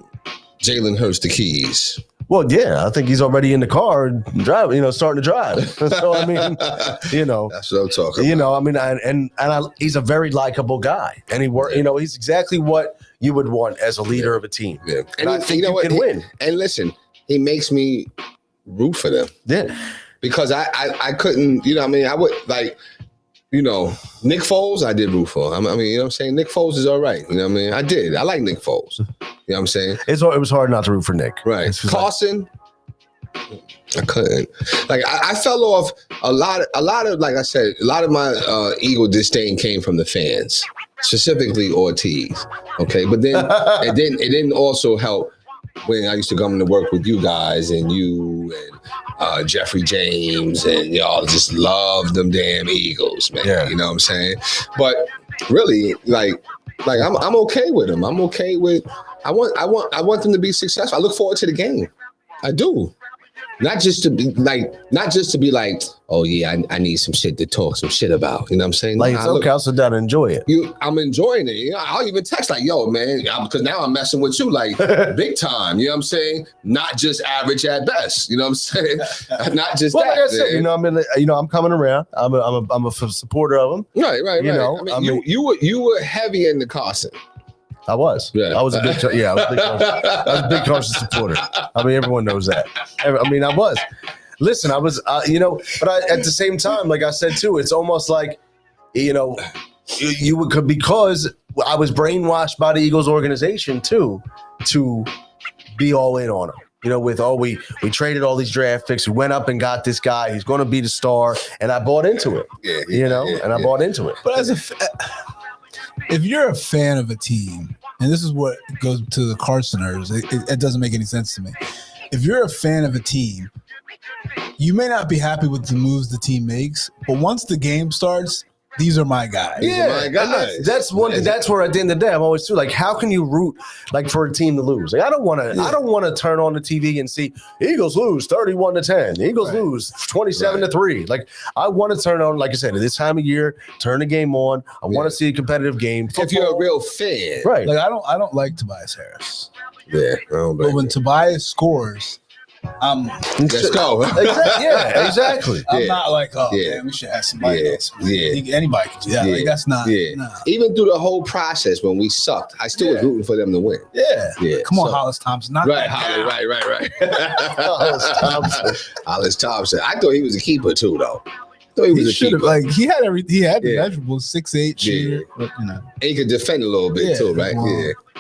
Jalen Hurts the keys?
Well, yeah, I think he's already in the car driving, starting to drive. So I mean,
that's what I'm talking about.
I mean, he's a very likable guy, and he's exactly what you would want as a leader of a team. Yeah, and I think you can win.
And listen, he makes me root for them.
Yeah, because
I couldn't. I would like. Nick Foles, I did root for. What I'm saying? Nick Foles is all right. I did. I like Nick Foles. You know what I'm saying?
It was hard not to root for Nick.
Right. Carson, I couldn't. Like, I fell off a lot of, like I said, a lot of my Eagle disdain came from the fans, specifically Ortiz. Okay. But then, it didn't also help when I used to come to work with you guys and you and Jeffrey James and y'all just love them damn Eagles, man. Yeah. You know what I'm saying? But really, like I'm okay with them. I'm okay with. I want them to be successful. I look forward to the game. I do. Not just to be like, oh yeah, I need some shit to talk some shit about. You know what I'm saying?
Like, it's okay, I'll sit down and enjoy it.
I'm enjoying it. You know, I'll even text like, yo, man, because now I'm messing with you like big time. You know what I'm saying? Not just average at best. You know what I'm saying? Not just
well,
that.
Like I said, you know, I'm coming around. I'm a supporter of him.
Right.
You know,
you were heavy into Carson.
I was.
Yeah.
I was a big Carson supporter. I mean, everyone knows that. I was. Listen, I was, at the same time, like I said too, it's almost like, you could, because I was brainwashed by the Eagles organization too, to be all in on him. You know, with we traded all these draft picks, we went up and got this guy. He's going to be the star, and I bought into it. I bought into it.
But if you're a fan of a team, and this is what goes to the Carsoners, it doesn't make any sense to me. If you're a fan of a team, you may not be happy with the moves the team makes, but once the game starts, these are my guys.
Yeah, that's one. That's where at the end of the day, I'm always too like, how can you root like for a team to lose? Like, I don't want to turn on the TV and see Eagles lose 31-10. The Eagles lose 27-3. Like, I want to turn on, like I said, at this time of year, turn the game on. I want to see a competitive game. Football.
If you're a real fan,
right?
Like, I don't like Tobias Harris.
Yeah,
but when Tobias scores,
let's go.
Exactly.
I'm not like, man, we should have somebody else. Anybody can do that. Like, that's not.
Nah. Even through the whole process when we sucked, I still was rooting for them to win.
Come on, Hollis Thompson.
Right. Hollis Thompson. I thought he was a keeper too, though. He should have,
like, he had everything. He had the measurables, 6'8", shooter, but,
and he could defend a little bit too, right?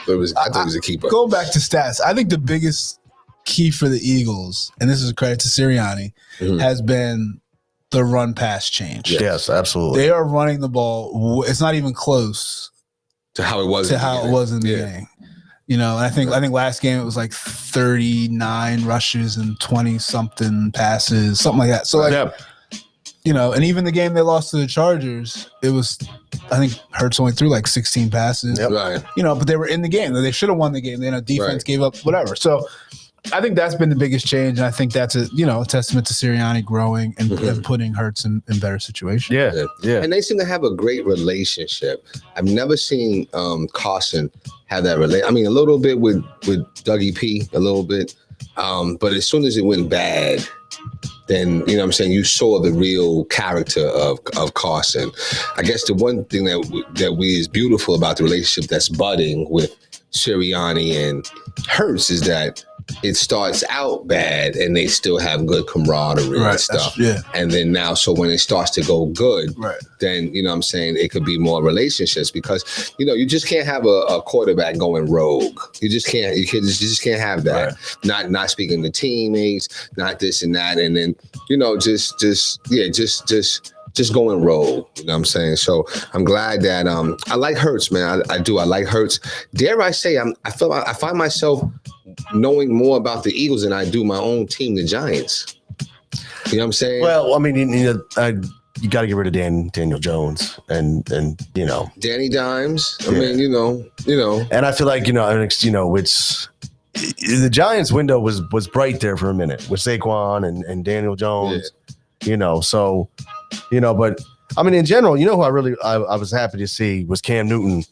But I thought he was a keeper.
Going back to stats, I think the biggest key for the Eagles, and this is a credit to Sirianni, has been the run pass change.
Yes, absolutely.
They are running the ball. It's not even close
to how it was
in the beginning. You know, and I think last game it was like 39 rushes and 20 something passes, something like that. So like, you know, and even the game they lost to the Chargers, it was, I think Hurts only threw like 16 passes.
Right.
You know, but they were in the game. They should have won the game. You know, defense gave up whatever. So I think that's been the biggest change, and I think that's a testament to Sirianni growing and putting Hurts in better situations.
Yeah.
And they seem to have a great relationship. I've never seen Carson have that relation. I mean, a little bit with Dougie P, a little bit, but as soon as it went bad, then, you know what I'm saying, you saw the real character of Carson. I guess the one thing that is beautiful about the relationship that's budding with Sirianni and Hurts is that it starts out bad and they still have good camaraderie and stuff. And then now, so when it starts to go good, then, you know what I'm saying, it could be more relationships because, you know, you just can't have a quarterback going rogue. You just can't have that. Not speaking to teammates, not this and that. And then, you know, just going rogue. You know what I'm saying? So I'm glad that I like Hurts, man. I do. I like Hurts. Dare I say I find myself knowing more about the Eagles than I do my own team, the Giants. You know what I'm saying?
Well, I mean, you got to get rid of Daniel Jones and you know,
Danny Dimes. I mean, you know. And
I feel like it's the Giants' window was bright there for a minute with Saquon and Daniel Jones. You know, so but I mean, in general, you know who I was happy to see was Cam Newton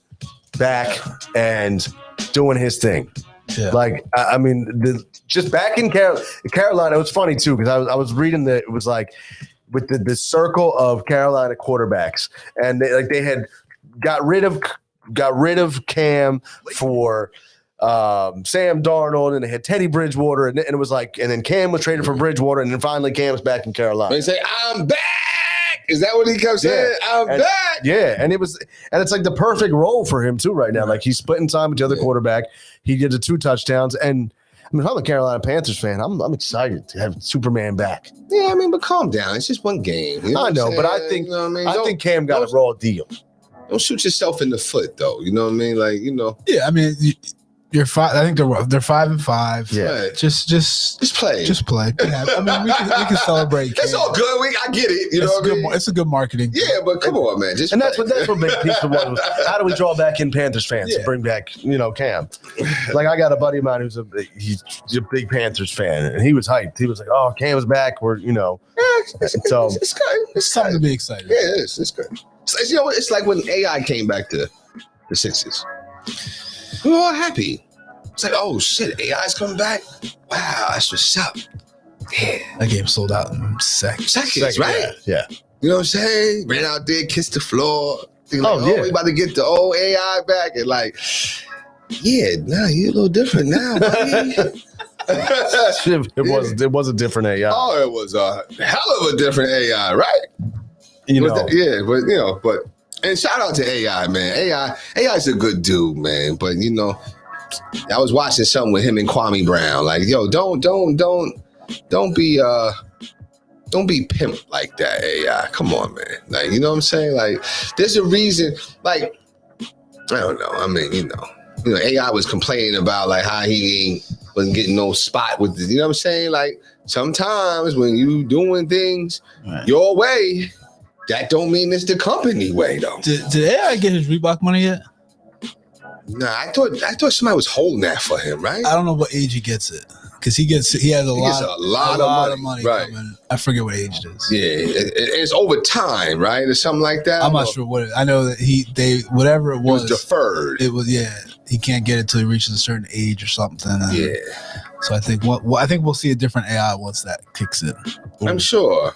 back and doing his thing. Yeah. Like, I mean, just back in Carolina, it was funny too because I was reading that it was like with the circle of Carolina quarterbacks, and they had got rid of Cam for Sam Darnold, and they had Teddy Bridgewater, and it was like, and then Cam was traded for Bridgewater, and then finally Cam's back in Carolina.
They say, "I'm back." Is that what he kept saying? I'm back.
Yeah, and it's like the perfect role for him too right now. Like, he's splitting time with the other quarterback. He did the 2 touchdowns, and I mean, if I'm a Carolina Panthers fan, I'm excited to have Superman back.
Yeah, I mean, but calm down. It's just one game. You know
I know, but I think I think Cam got a raw deal.
Don't shoot yourself in the foot, though. You know what I mean? Like, you know.
Yeah, I mean, You're 5. I think they're 5-5.
Yeah.
Just
play.
Just play. Yeah. I mean, we can celebrate.
It's all good. I get it. You know what I mean?
It's a good marketing.
Yeah, but come on, man.
And that's what big piece of was. How do we draw back in Panthers fans to bring back, Cam? Like I got a buddy of mine who's he's a big Panthers fan, and he was hyped. He was like, "Oh, Cam's back." We're so
it's good.
It's something to be excited.
Yeah, it is. It's good. It's like when AI came back to the Sixers. We were all happy. It's like, oh shit, AI's coming back. Wow, that's what's up. Yeah,
that game sold out in seconds,
right?
Yeah.
You know what I'm saying? Ran out there, kissed the floor. We about to get the old AI back, and like, yeah, nah, you're a little different now, buddy.
It was a different AI.
Oh, it was a hell of a different AI, right? But and shout out to AI, man. AI's a good dude, man. But I was watching something with him and Kwame Brown. Like, yo, don't be pimp like that, AI. Come on, man. Like, you know what I'm saying? Like, there's a reason. Like, I don't know. I mean, AI was complaining about like how he wasn't getting no spot with this. You know what I'm saying? Like, sometimes when you doing things your way, that don't mean it's the company way, though.
Did AI get his Reebok money yet?
Nah, I thought somebody was holding that for him, right?
I don't know what age he gets it, because he has a lot of money
right?
Coming. I forget what age it is.
Yeah, it's over time, right, or something like that.
I'm not sure what. I know that whatever it was
deferred.
It was he can't get it till he reaches a certain age or something.
Yeah.
So I think we'll see a different AI once that kicks in.
I'm sure,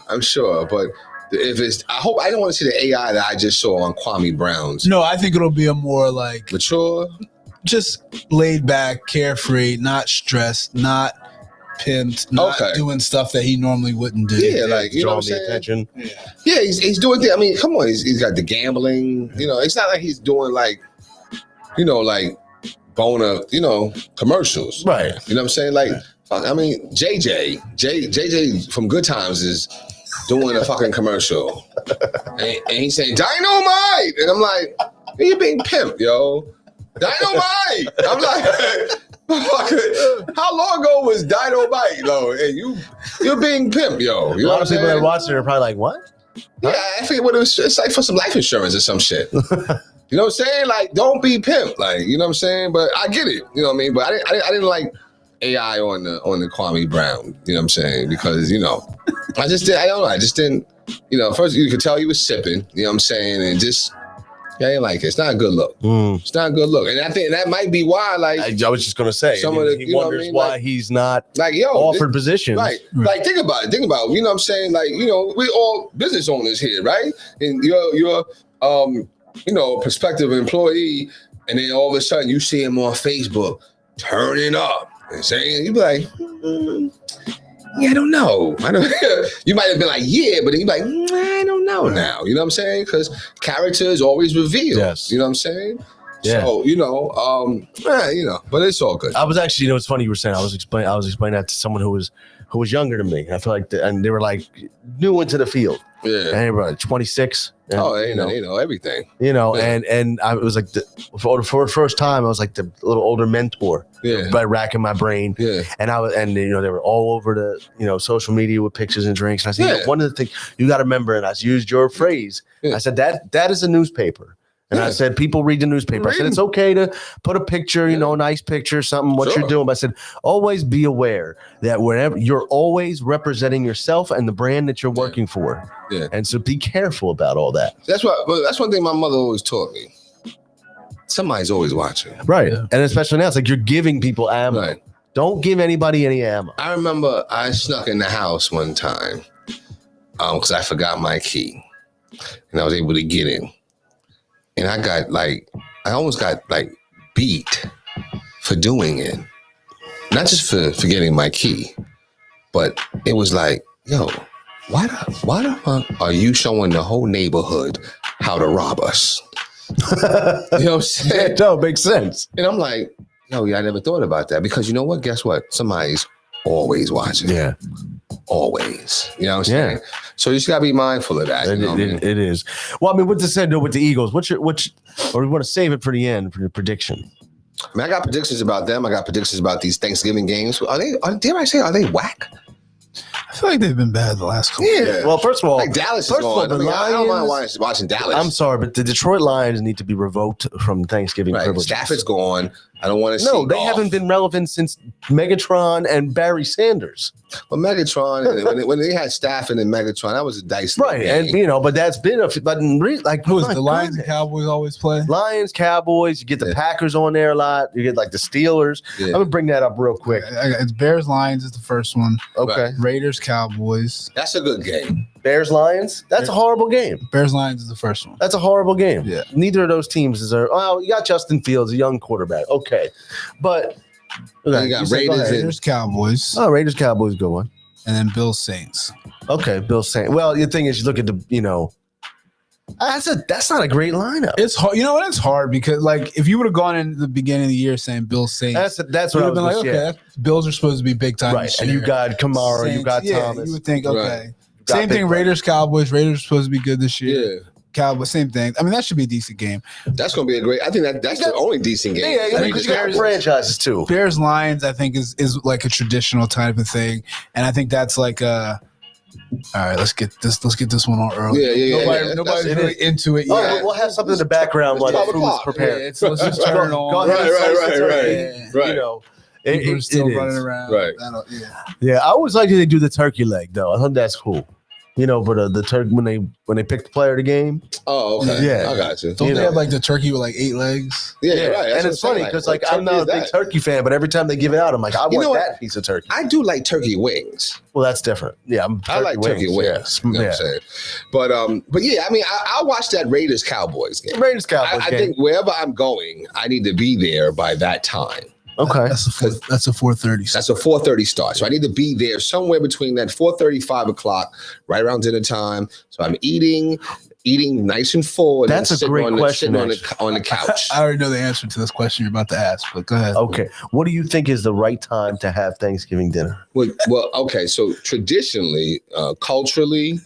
but. I don't want to see the AI that I just saw on Kwame Brown's.
No, I think it'll be a more like
mature,
just laid back, carefree, not stressed, not pimped, not doing stuff that he normally wouldn't do.
Yeah, like you know what I'm saying? Attention. Yeah, he's doing things. I mean, come on, he's got the gambling. It's not like he's doing like Bona, commercials.
Right.
You know what I'm saying? Like, fuck, I mean, JJ from Good Times is doing a fucking commercial, and he's saying dynamite, and I'm like, you're being pimp, yo. Dynamite. I'm like, how long ago was dynamite, though? And you're being pimp, yo. You
a
know
lot of people that are watching are probably like, what?
Yeah, I forget what it was. It's like for some life insurance or some shit. You know what I'm saying? Like, don't be pimp. Like, you know what I'm saying? But I get it. You know what I mean? But I didn't like AI on the Kwame Brown, you know what I'm saying? Because, I just didn't, first you could tell he was sipping, you know what I'm saying? And just, I didn't like it. It's not a good look. It's not a good look. And I think that might be why, like.
I was just going to say, he wonders why he's not offered positions.
Right. Like, think about it. You know what I'm saying? Like, we all business owners here, right? And you're prospective employee, and then all of a sudden you see him on Facebook turning up. And saying, you'd be like, yeah, I don't know. You might have been like, yeah, but then you'd be like, I don't know now. You know what I'm saying? Because character is always revealed.
Yes.
You know what I'm saying?
Yeah.
So, but it's all good.
I was actually, it's funny you were saying, I was explaining that to someone who was younger than me. I feel like, and they were like new into the field.
Yeah.
And they were like 26. And,
they know everything.
And I was like, for the first time, I was like the little older mentor.
Yeah.
By racking my brain.
Yeah.
And they were all over the, social media with pictures and drinks. And I said, one of the things you got to remember, and I used your phrase. Yeah. I said, that is a newspaper. And I said, people read the newspaper. I said, it's okay to put a picture, a nice picture, something, what you're doing. But I said, always be aware that whenever you're always representing yourself and the brand that you're working for.
Yeah.
And so be careful about all that.
That's one thing my mother always taught me. Somebody's always watching.
Right. Yeah. And especially now, it's like you're giving people ammo. Right. Don't give anybody any ammo.
I remember I snuck in the house one time because I forgot my key. And I was able to get in. And I almost got beat for doing it. Not just for forgetting my key, but it was like, yo, why the fuck are you showing the whole neighborhood how to rob us? You know what I'm saying?
No, makes sense.
And I'm like, yo, I never thought about that. Because you know what? Guess what? Somebody's always watching.
Yeah.
Always. You know what I'm saying? So you just gotta be mindful of that.
It is. Well, I mean, what to say with the Eagles? Or we want to save it for the end for your prediction?
I mean, I got predictions about them. I got predictions about these Thanksgiving games. Dare I say, are they whack?
I feel like they've been bad the last couple.
Yeah.
Well, first of all,
like Dallas is on. I don't mind watching Dallas.
I'm sorry, but the Detroit Lions need to be revoked from Thanksgiving privileges.
Stafford's gone. I don't want to see.
No, they haven't been relevant since Megatron and Barry Sanders.
But Megatron, when they had Stafford and Megatron, that was a dicey
right?
game.
And but that's been
who is the Lions and Cowboys always play?
Lions, Cowboys. You get the Packers on there a lot. You get like the Steelers. Yeah. I'm gonna bring that up real quick.
It's Bears Lions is the first one.
Okay.
Right. Raiders Cowboys.
That's a good game.
Bears Lions. That's a horrible game.
Bears Lions is the first one.
That's a horrible game.
Yeah.
Neither of those teams deserve. Well, you got Justin Fields, a young quarterback. Okay, but
you got
Raiders Cowboys.
Oh, Raiders Cowboys, go on.
And then Bills Saints.
Okay, Bills Saints. Well, the thing is, you look at that's not a great lineup.
It's hard. You know what? It's hard because like if you would have gone in the beginning of the year saying Bills Saints,
that's what I would have been like.
Okay, Bills are supposed to be big time,
right? And you got Kamara,
Saints,
you got Thomas.
You would think okay. Same thing. Raiders Cowboys. Raiders are supposed to be good this year.
Yeah.
Cowboys, same thing. I mean, that should be a decent game.
That's going to be a great. I think that's the only decent game.
Yeah, because you got franchises too.
Bears Lions, I think is like a traditional type of thing, and I think that's like a. All right, let's get this one on early.
Yeah.
Nobody's really into it yet.
Oh, we'll have something in the background while the food is prepared.
So let's just turn it on.
Right.
You know, people are still running around.
Right.
Yeah, I always like that they do the turkey leg though. I think that's cool. You know, but the turkey when they pick the player of the game.
Oh, okay.
Yeah,
I got you.
Don't they have like the turkey with like 8 legs?
Yeah, right.
And it's funny because like I'm not a big turkey fan, but every time they give it out, I'm like, I want that piece of turkey.
I do like turkey wings.
Well, that's different. Yeah,
I like turkey wings. You know what I'm saying? But yeah, I mean, I'll watch that Raiders Cowboys game.
Raiders Cowboys
I think wherever I'm going, I need to be there by that time.
Okay,
that's a 4:30.
That's a 4:30 start. So I need to be there somewhere between that 4:30, 5 o'clock, right around dinner time. So I'm eating nice and full. And
that's a great question.
On the couch.
I already know the answer to this question you're about to ask, but go ahead.
Okay, what do you think is the right time to have Thanksgiving dinner?
Well, okay. So traditionally, culturally,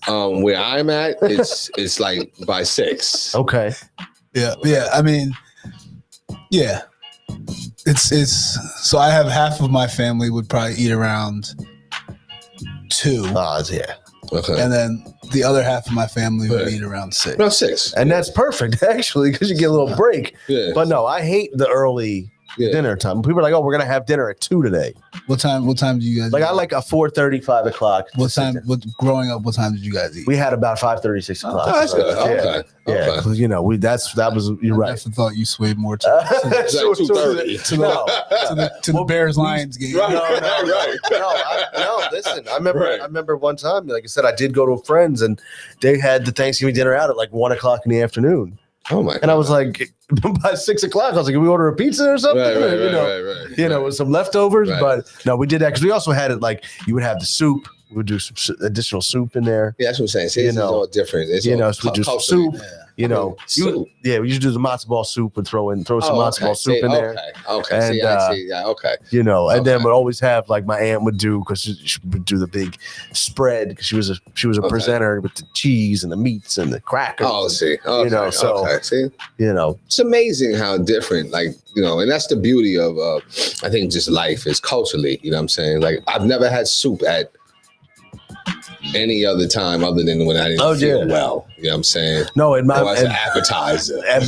where I'm at, it's like by 6.
Okay.
Yeah. I mean, yeah. It's so I have half of my family would probably eat around 2.
Yeah.
Okay.
And then the other half of my family would eat around 6.
Around 6.
And that's perfect actually because you get a little break.
Yeah.
But no, I hate the early dinner time. People are like, "Oh, we're gonna have dinner at 2 today."
What time do you guys?
Like I like a 4:30, 5 o'clock.
What time? Growing up, what time did you guys eat?
We had about 5:30, 6 o'clock.
Oh, that's good.
Yeah, because you know that was you're right.
I thought you swayed more to the Bears Lions game.
Right.
No, listen. I remember one time, like I said, I did go to a friend's and they had the Thanksgiving dinner out at like 1 o'clock in the afternoon.
Oh my!
And I was like, by 6 o'clock, I was like, "Can we order a pizza or something?"
Right.
With some leftovers. Right. But no, we did that because we also had it like you would have the soup. We would do some additional soup in there.
Yeah, that's what I'm saying. See, it's all different. It's
so we do some soup. Yeah.
Soup.
We used to do the matzo ball soup and throw some matzo ball soup in there.
Okay.
And,
I see. Yeah. Okay.
And then we'd always have like my aunt would do because she would do the big spread because she was a presenter with the cheese and the meats and the crackers.
Oh, see. Okay. See. It's amazing how different, like, and that's the beauty of I think just life is culturally. You know what I'm saying? Like I've never had soup at any other time other than when I didn't feel well. You know what I'm saying?
No,
as an appetizer.
At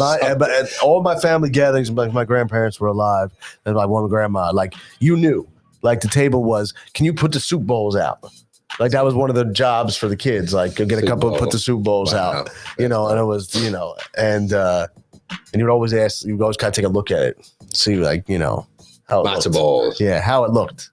all my family gatherings, like my grandparents were alive, and like one grandma, like you knew, like the table was, can you put the soup bowls out? Like that was one of the jobs for the kids. Like get a couple, put the soup bowls out. And it was, and you would always ask, you would always kind of take a look at it, see like how it
lots
looked.
Of balls.
Yeah, how it looked.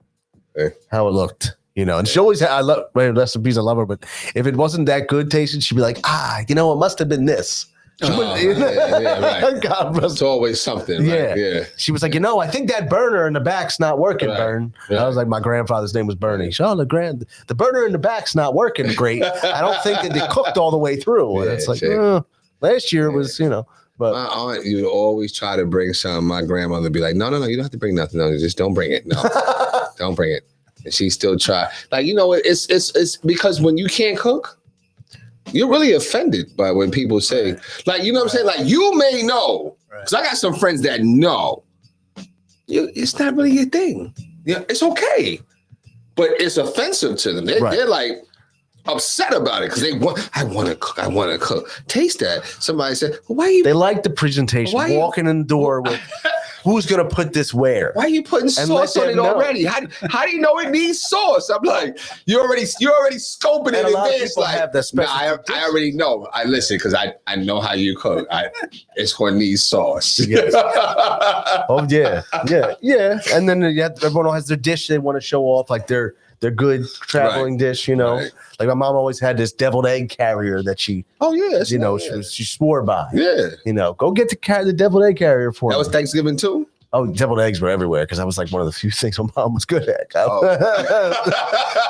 How it looked. And she always had, I love, rest in peace, I love her, but if it wasn't that good tasting, she'd be like, it must have been this.
Right.
God bless.
It's always something. Yeah.
She was like, I think that burner in the back's not working, Bern. I was like, my grandfather's name was Bernie. The burner in the back's not working great. I don't think that they cooked all the way through. And it's like, last year it was, But
my aunt, you would always try to bring some. My grandmother would be like, no, you don't have to bring nothing. No, just don't bring it. No, don't bring it. And she still try. Like, it's because when you can't cook, you're really offended by when people say, like, you know what I'm saying? Like, you may know, because I got some friends that know, it's not really your thing. Yeah, it's okay, but it's offensive to them. They're like upset about it because I want to cook. Taste that. Somebody said, well, "Why you?"
They like the presentation. Walking in the door with, who's gonna put this where?
Why are you putting sauce on it already? How do you know it needs sauce? I'm like, you already scoping it in advance. Like, I already know. I listen because I know how you cook. It's gonna need sauce.
Yes. Oh yeah. And then everyone has their dish they want to show off, like their good traveling dish. Right. Like my mom always had this deviled egg carrier that she. Oh yeah. She swore by. Yeah. Go get the deviled egg carrier for me.
That was Thanksgiving too.
Oh, deviled eggs were everywhere because I was like one of the few things my mom was good at.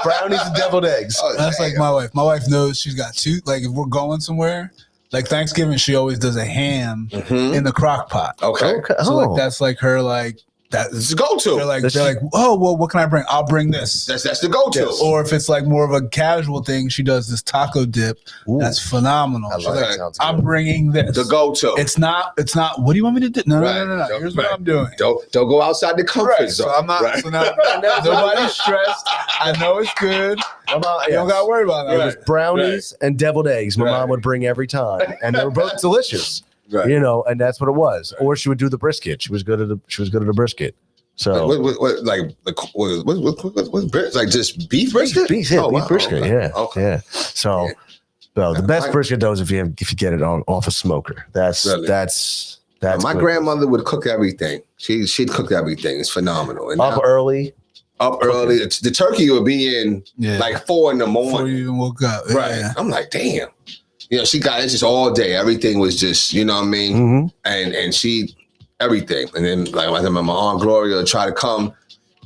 Brownies and deviled eggs.
That's like my wife. My wife knows she's got two. Like if we're going somewhere, like Thanksgiving, she always does a ham in the crock pot.
Okay.
So like that's like her like. That's
the go-to.
They're like, oh well, what can I bring? I'll bring this.
That's the go-to.
Yes. Or if it's like more of a casual thing, she does this taco dip. Ooh. That's phenomenal. She's like, I'm bringing this.
The go-to.
It's not. What do you want me to do? No. Here's what I'm doing.
Don't go outside the comfort zone.
So I'm not. Right. So now nobody's stressed. I know it's good. You don't got to worry about that.
It was brownies and deviled eggs. My mom would bring every time, and they were both delicious. Right. And that's what it was. Right. Or she would do the brisket. She was good at the brisket. So
what like just beef brisket?
Beef brisket. Okay. Yeah. Okay. Yeah. So the best brisket though is if you get it off a smoker. That's
my grandmother would cook everything. She'd cook everything. It's phenomenal. And
up early.
The turkey would be in like 4 a.m.
Before you even woke up.
Right. Yeah. I'm like, damn. She got it just all day. Everything was just, you know what I mean? Mm-hmm. And she, everything. And then, like, my Aunt Gloria would try to come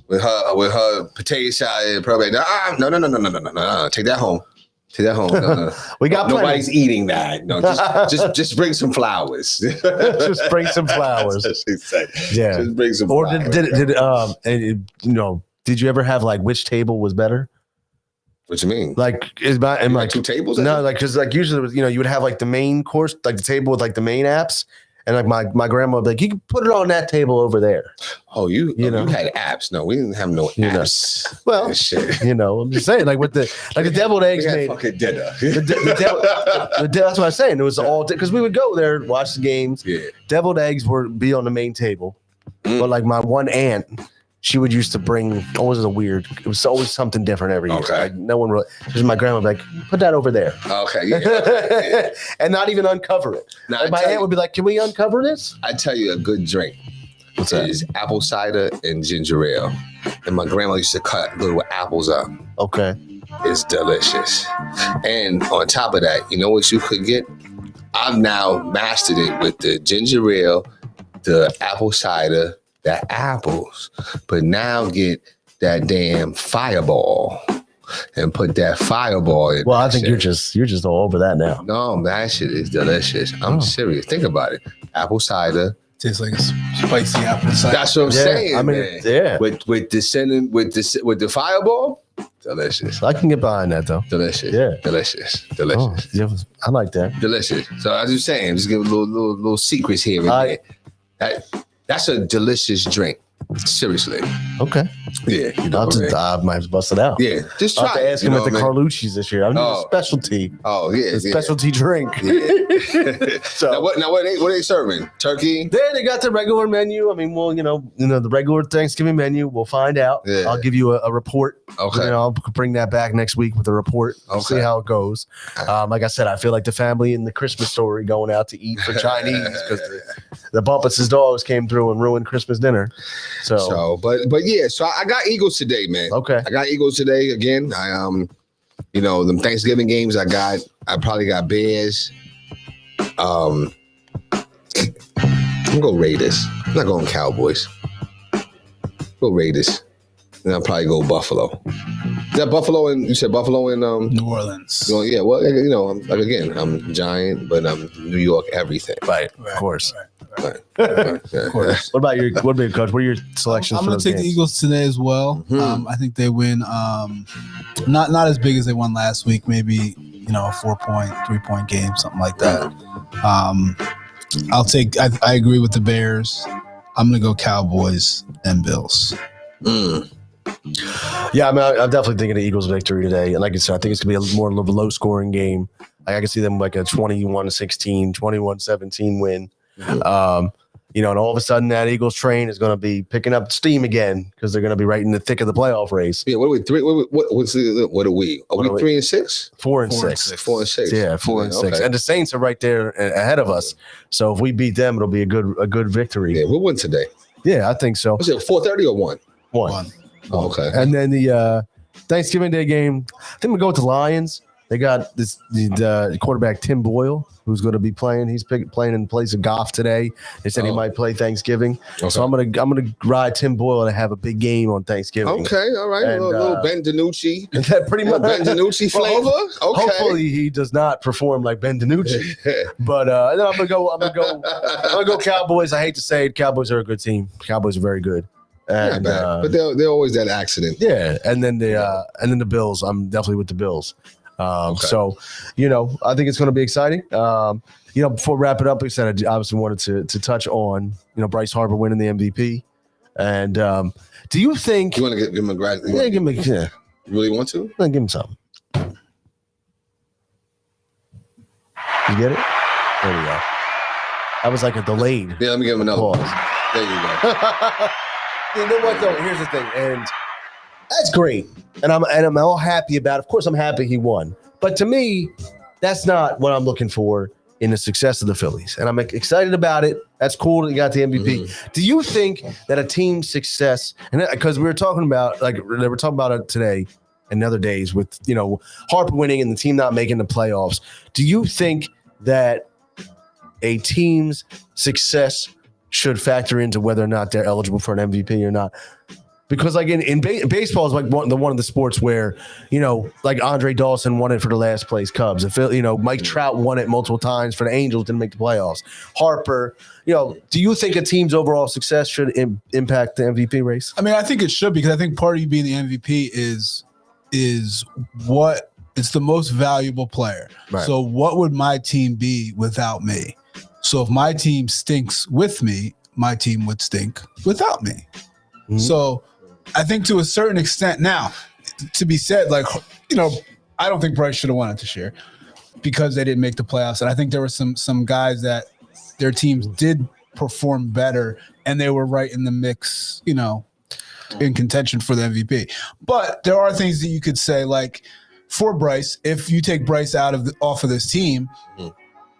with her potato salad and probably, no. Take that home. No.
We got
nobody's eating that. No, just bring some flowers.
Just bring some flowers.
She said.
Yeah.
Just bring some flowers.
Did you ever have like which table was better?
What you mean?
Like like 2
tables?
No, like because like usually you would have like the main course, like the table with like the main apps, and like my grandma would be like, you can put it on that table over there.
Oh, you had apps? No, we didn't have no apps.
Well, shit. I'm just saying, like with the deviled eggs made
fucking dinner.
That's what I'm saying. It was all because we would go there, watch the games.
Yeah,
deviled eggs would be on the main table, but like my one aunt. She would used to bring it was always something different every year.
Okay.
Like no one really, because my grandma would be like, put that over there.
Okay. Yeah.
And not even uncover it. Now, my aunt would be like, can we uncover this?
I tell you a good drink. What's that? Is apple cider and ginger ale. And my grandma used to cut little apples up.
Okay.
It's delicious. And on top of that, you know what you could get? I've now mastered it with the ginger ale, the apple cider, the apples, but now get that damn fireball and put that fireball in.
Well, I think you're just all over that now.
No, that shit is delicious. I'm serious. Think about it. Apple cider.
Tastes like spicy apple cider.
That's what I'm saying. I mean, man.
Yeah.
With the fireball, delicious.
I can get behind that though.
Delicious.
Yeah.
Delicious.
Oh, yeah, I like that.
Delicious. So I was just saying, just give a little secrets here and there. That's a delicious drink. Seriously.
Okay.
Yeah.
I might bust it out.
Yeah. Just try.
I'll have to ask him at the Carlucci's this year. I need a specialty.
Oh yeah.
A specialty drink.
Yeah. So what are they serving? Turkey?
They got the regular menu. I mean, well, the regular Thanksgiving menu. We'll find out.
Yeah.
I'll give you a report.
Okay.
I'll bring that back next week with a report.
Okay.
See how it goes. Like I said, I feel like the family in the Christmas Story going out to eat for Chinese because the Bumpus' dogs came through and ruined Christmas dinner.
But yeah, so I got Eagles today, man.
Okay.
I got Eagles today again. them Thanksgiving games I probably got Bears. I'm gonna go Raiders. I'm not going Cowboys. Go Raiders. And I'll probably go Buffalo. Is that Buffalo and you said Buffalo and
New Orleans?
Yeah, well, I'm Giant, but I'm New York everything.
Right. Of course.
Right.
Of course. What about your coach? What are your selections?
I'm going to take the Eagles today as well.
Mm-hmm.
I think they win. Not as big as they won last week. Maybe a 4-point, 3-point game, something like that. I agree with the Bears. I'm going to go Cowboys and Bills.
Yeah, I mean, I'm definitely thinking the Eagles victory today. And like I said, I think it's going to be a more low scoring game. Like, I can see them like a 21-16, 21-17 win. And all of a sudden that Eagles train is going to be picking up steam again because they're going to be right in the thick of the playoff race.
Yeah, what are we? What are we? Are we 3-6?
4-6.
4-6.
Yeah, 4-6.
Okay.
And the Saints are right there ahead of us. So if we beat them, it'll be a good victory.
Yeah, we'll win today.
Yeah, I think so.
Was it 4:30 or 1?
1.
Oh, okay.
And then the Thanksgiving Day game, I think we go with the Lions. They got the quarterback Tim Boyle, who's going to be playing. He's playing in place of Goff today. They said he might play Thanksgiving, so I'm gonna ride Tim Boyle to have a big game on Thanksgiving.
Okay, all right,
and,
a little Ben DiNucci,
pretty much
Ben DiNucci flavor. Okay,
hopefully he does not perform like Ben DiNucci. But then I'm gonna go Cowboys. I hate to say it, Cowboys are a good team. Cowboys are very good. And,
but they're always that accident.
Yeah, and then the Bills. I'm definitely with the Bills. So, I think it's going to be exciting. Before we wrap it up, like I said, I obviously wanted to touch on, Bryce Harper winning the MVP. And do you think
you want to give him a gratitude?
Yeah, give him. Yeah.
You really want to?
Then give him something. You get it? There we go. I was like a delayed.
Yeah, let me give him another.
Pause.
There you go.
You know what though? Here's the thing, and that's great, and I'm all happy about it. Of course, I'm happy he won, but to me, that's not what I'm looking for in the success of the Phillies, and I'm excited about it. That's cool that you got the MVP. Do you think that a team's success, and because we were talking about they were talking about it today and other days with Harper winning and the team not making the playoffs? Do you think that a team's success should factor into whether or not they're eligible for an MVP or not? Because baseball is like one of the sports where, like Andre Dawson won it for the last place Cubs. Mike Trout won it multiple times for the Angels, didn't make the playoffs. Harper, do you think a team's overall success should impact the MVP race?
I mean, I think it should, because I think part of you being the MVP is what it's the most valuable player. Right. So what would my team be without me? So if my team stinks with me, my team would stink without me. Mm-hmm. So I think to a certain extent now, to be said, I don't think Bryce should have won it this year because they didn't make the playoffs. And I think there were some guys that their teams did perform better and they were right in the mix, in contention for the MVP. But there are things that you could say, like for Bryce, if you take Bryce off of this team,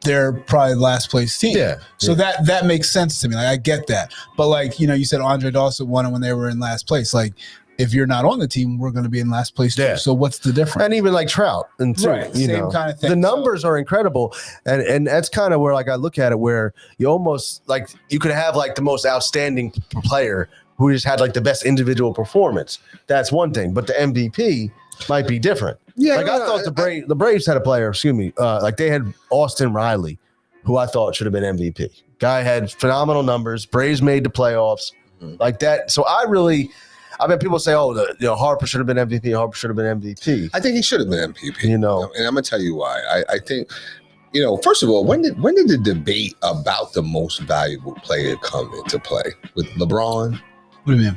they're probably last place team. Yeah. So that makes sense to me. Like, I get that. But you said Andre Dawson won it when they were in last place. Like, if you're not on the team, we're going to be in last place too. So what's the difference?
And even like Trout and
same kind of thing.
The numbers are incredible. And that's kind of where I look at it, where you almost you could have the most outstanding player who just had the best individual performance. That's one thing. But the MVP might be different. Yeah, I thought the Braves had a player, they had Austin Riley, who I thought should have been MVP. Guy had phenomenal numbers. Braves made the playoffs like that. So people say, Harper should have been MVP. Harper should have been MVP.
I think he should have been MVP. And I'm gonna tell you why. I think, first of all, when did the debate about the most valuable player come into play with LeBron?
What do you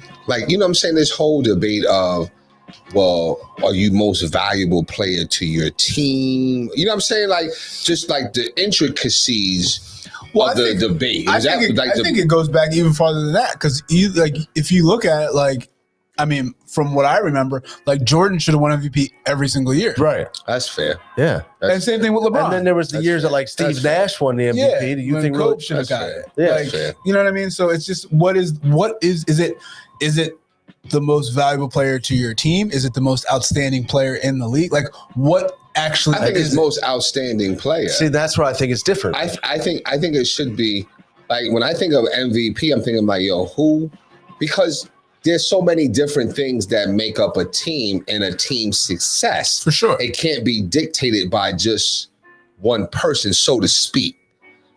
mean?
I'm saying, this whole debate of, well, are you most valuable player to your team? You know what I'm saying? Just the intricacies of the debate.
I think it goes back even farther than that, because if you look at it, from what I remember, Jordan should have won MVP every single year.
Right.
That's fair.
Yeah.
And same thing with LeBron.
And then there was the years that Steve Nash won the MVP.
Yeah,
Do you think Coach
should have got it?
Yeah.
You know what I mean? So it's just is it the most valuable player to your team? Is it the most outstanding player in the league? What actually?
I think it's most outstanding player.
See, that's where I think it's different.
I think it should be when I think of MVP, I'm thinking about who, because there's so many different things that make up a team and a team's success.
For sure,
it can't be dictated by just one person, so to speak.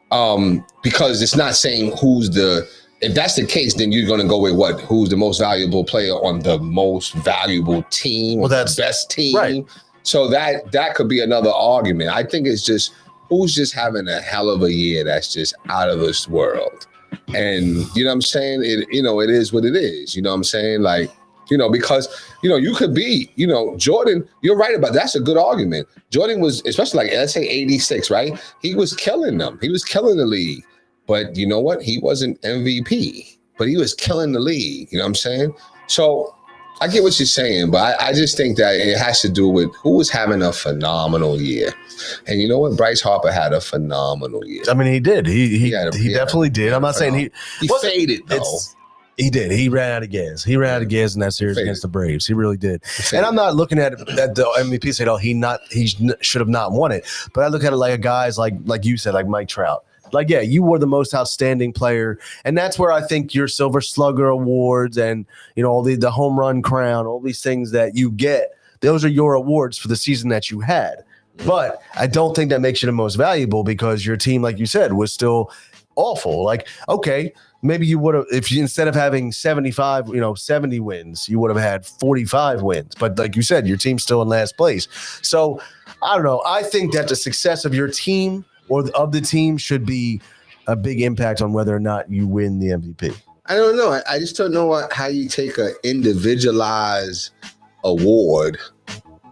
Because it's not saying who's the. If that's the case, then you're going to go with who's the most valuable player on the most valuable team, that's the best team. Right. So that could be another argument. I think it's just who's just having a hell of a year that's just out of this world. And you know what I'm saying? It is what it is. You know what I'm saying? Like, because you could be, Jordan, you're right about that's a good argument. Jordan was, especially like, let's say 86, right? He was killing them. He was killing the league. But you know what? He wasn't MVP, but he was killing the league. You know what I'm saying? So I get what you're saying, but I just think that it has to do with who was having a phenomenal year. And you know what? Bryce Harper had a phenomenal year.
I mean, he did. He definitely did. I'm not saying he
faded, though.
He did. He ran out of gas. He ran out of gas in that series against the Braves. He really did. And I'm not looking at the MVP saying, he should have not won it. But I look at it like a guys like you said, like Mike Trout. Like, yeah, you were the most outstanding player. And that's where I think your Silver Slugger awards and, all the home run crown, all these things that you get, those are your awards for the season that you had. But I don't think that makes you the most valuable because your team, like you said, was still awful. Like, okay, maybe you would have, if you, instead of having 75, 70 wins, you would have had 45 wins. But like you said, your team's still in last place. So I don't know. I think that the success of your team or of the team should be a big impact on whether or not you win the MVP.
I don't know. I just don't know how you take an individualized award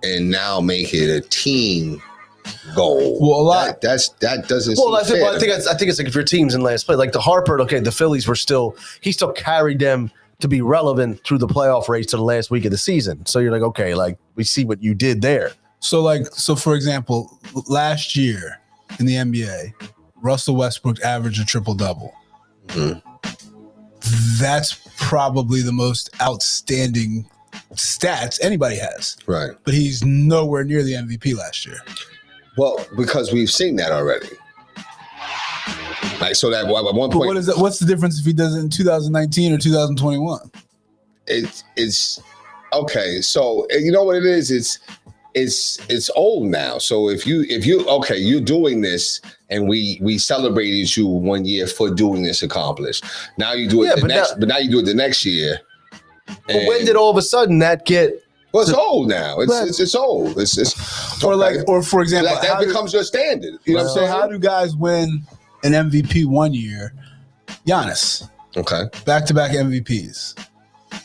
and now make it a team goal.
Well, a lot
that doesn't.
Well,
seem fair
I think it's like if your team's in last place, like the Harper. Okay, the Phillies were he still carried them to be relevant through the playoff race to the last week of the season. So you're like, okay, like we see what you did there.
So for example, last year in the NBA, Russell Westbrook averaged a triple-double.
Mm-hmm.
That's probably the most outstanding stats anybody has.
Right.
But he's nowhere near the MVP last year.
Well, because we've seen that already. Like, so that at one point.
But what is that? What's the difference if he does it in 2019 or 2021?
It's okay. So you know what it is? It's old now. So if you okay, you're doing this, and we celebrated you 1 year for doing this accomplished. Now you do it but now you do it the next year.
But when did all of a sudden that get?
Well, it's old now. It's old. It's
or like, or for example,
that becomes your standard. You know what I'm saying?
How do guys win an MVP 1 year? Giannis.
Okay.
Back-to-back MVPs.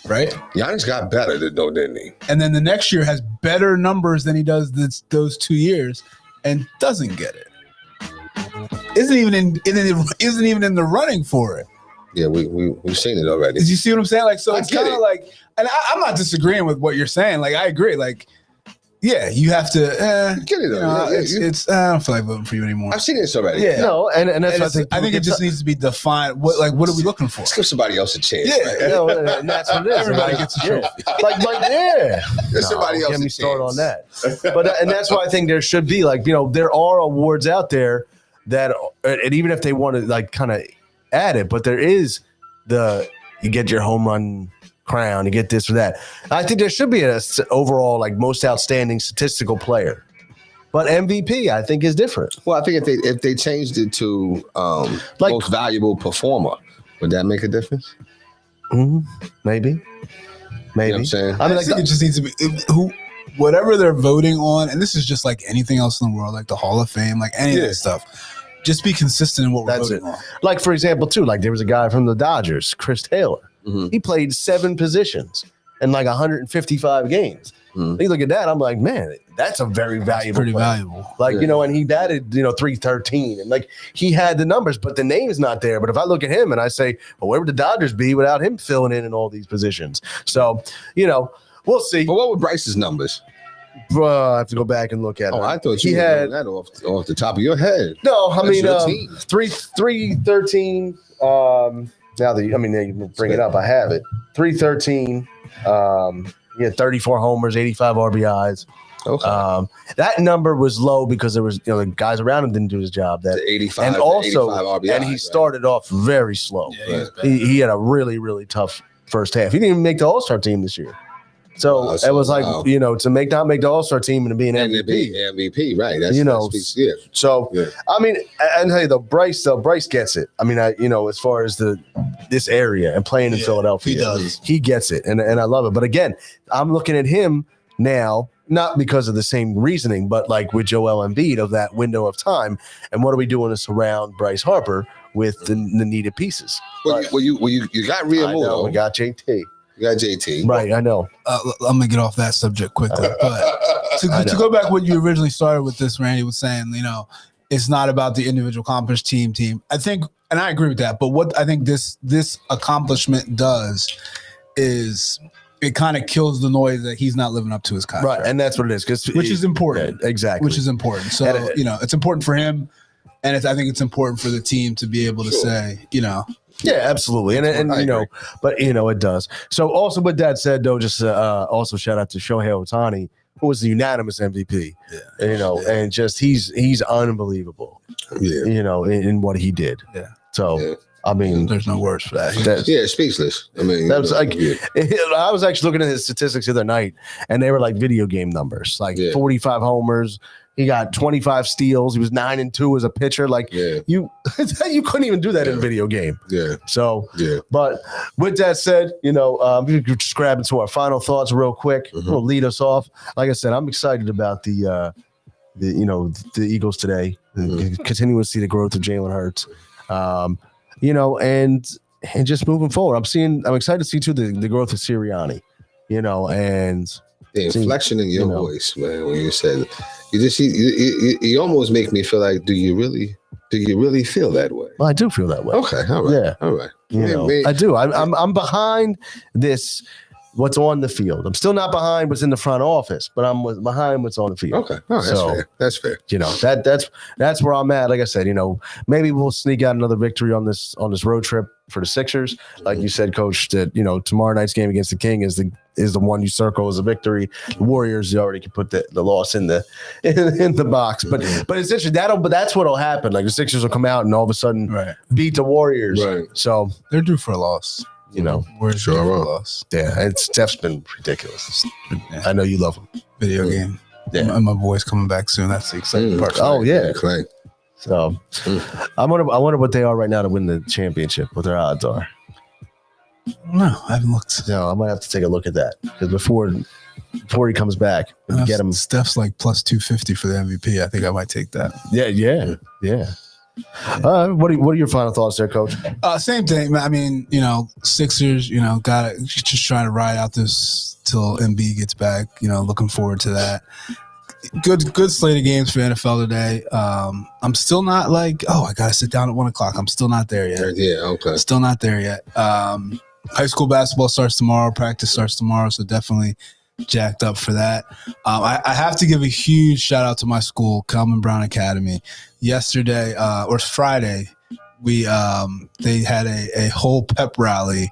Right?
Giannis got better didn't he?
And then the next year has better numbers than he does those 2 years and doesn't get it. Isn't even in the running for it.
Yeah, we've seen it already.
Did you see what I'm saying? Like, so it's kind of like, and I'm not disagreeing with what you're saying. Like, I agree. Like, yeah, you have to
get it.
I don't feel like voting for you anymore.
I've seen this already.
Yeah, no, and that's what
I think it just needs to be defined. What are we looking for?
Let's give somebody else a chance.
Yeah,
right?
And that's what it is.
Everybody gets a trophy.
Give somebody else
get
a
me
chance.
started on that. But and that's why I think there should be there are awards out there that, and even if they want to kind of add it, but there is you get your home run crown, you get this or that. I think there should be an overall most outstanding statistical player, but MVP I think is different.
Well, I think if they changed it to most valuable performer, would that make a difference?
Mm-hmm. Maybe.
You know what I'm saying?
I think it just needs to be whatever they're voting on, and this is just like anything else in the world, like the Hall of Fame, like any of that stuff. Just be consistent in what we're voting on. Like,
for example, too, there was a guy from the Dodgers, Chris Taylor.
Mm-hmm.
He played 7 positions in 155 games.
Mm-hmm.
You look at that, I'm like, man, that's a very valuable
pretty
player.
valuable.
And he batted, 313. And he had the numbers, but the name is not there. But if I look at him and I say, well, where would the Dodgers be without him filling in all these positions? So, we'll see.
But what were Bryce's numbers?
I have to go back and look at it.
I thought he had that off the top of your head.
No, I mean 313. Now that you bring it up, I have it. 313. He had 34 homers, 85 RBIs.
Okay.
That number was low because there was the guys around him didn't do his job. That
85
and also
85 RBIs,
and he started off very slow.
Yeah,
he had a really really tough first half. He didn't even make the All-Star team this year. So it was to not make the All-Star team and to be an MVP.
MVP, right? That's
So I mean, and tell you Bryce gets it. I mean, as far as this area and playing in Philadelphia,
he does.
He gets it, and I love it. But again, I'm looking at him now, not because of the same reasoning, but with Joel Embiid of that window of time. And what are we doing to surround Bryce Harper with the needed pieces.
Well, you got Rhea
I know,
Muto.
we got JT.
You got JT.
Right, I know.
I'm gonna get off that subject quickly, but to go back when you originally started with this, Randy was saying, it's not about the individual accomplishment team. I think, and I agree with that. But what I think this accomplishment does is it kind of kills the noise that he's not living up to his contract.
Right, and that's what it is,
which is important.
Yeah, exactly.
Which is important. So it's important for him, and I think it's important for the team to be able to say,
Yeah, absolutely, and but it does. So also with that said, though, just also shout out to Shohei Otani, who was the unanimous MVP. Yeah. And just he's unbelievable.
Yeah.
In what he did.
Yeah.
So I mean,
there's no words for that.
Speechless. I mean,
that was I was actually looking at his statistics the other night, and they were like video game numbers, 45 homers. He got 25 steals. He was 9-2 as a pitcher. You couldn't even do that in a video game.
Yeah.
So, but with that said, we could just grab into our final thoughts real quick. We'll lead us off. Like I said, I'm excited about the Eagles today. Continuing to see the growth of Jalen Hurts. And just moving forward. I'm excited to see too the growth of Sirianni. And
the inflection in your voice, man, when you said you almost make me feel like, do you really feel that way?
Well, I do feel that way.
Okay, all right, yeah, all right.
I do. I'm behind this. What's on the field? I'm still not behind what's in the front office, but I'm behind what's on the field.
Okay, all right, that's fair.
That's where I'm at. Like I said, maybe we'll sneak out another victory on this road trip for the Sixers. Like you said, Coach, that tomorrow night's game against the King is the one you circle as a victory. The Warriors, you already can put the loss in the box, but it's interesting. That's what'll happen. Like the Sixers will come out and all of a sudden beat the Warriors. Right. So
they're due for a loss.
Warriors
sure
for a loss. Yeah, and Steph's been ridiculous. Yeah. I know you love him.
Video game. Yeah, and my boy's coming back soon. That's the exciting part.
Oh yeah. So I wonder what they are right now to win the championship. What their odds are.
No, I haven't looked.
No, I might have to take a look at that because before he comes back, get him.
Steph's like plus 250 for the MVP. I think I might take that.
Yeah. What are your final thoughts there, Coach?
Same thing. I mean, Sixers, got to just trying to ride out this till Embiid gets back. Looking forward to that. Good slate of games for NFL today. I'm still not like, I got to sit down at 1:00. I'm still not there yet.
Yeah, okay.
Still not there yet. High school basketball starts tomorrow. Practice starts tomorrow, so definitely jacked up for that. I have to give a huge shout out to my school, Calvin Brown Academy. Yesterday or Friday, they had a whole pep rally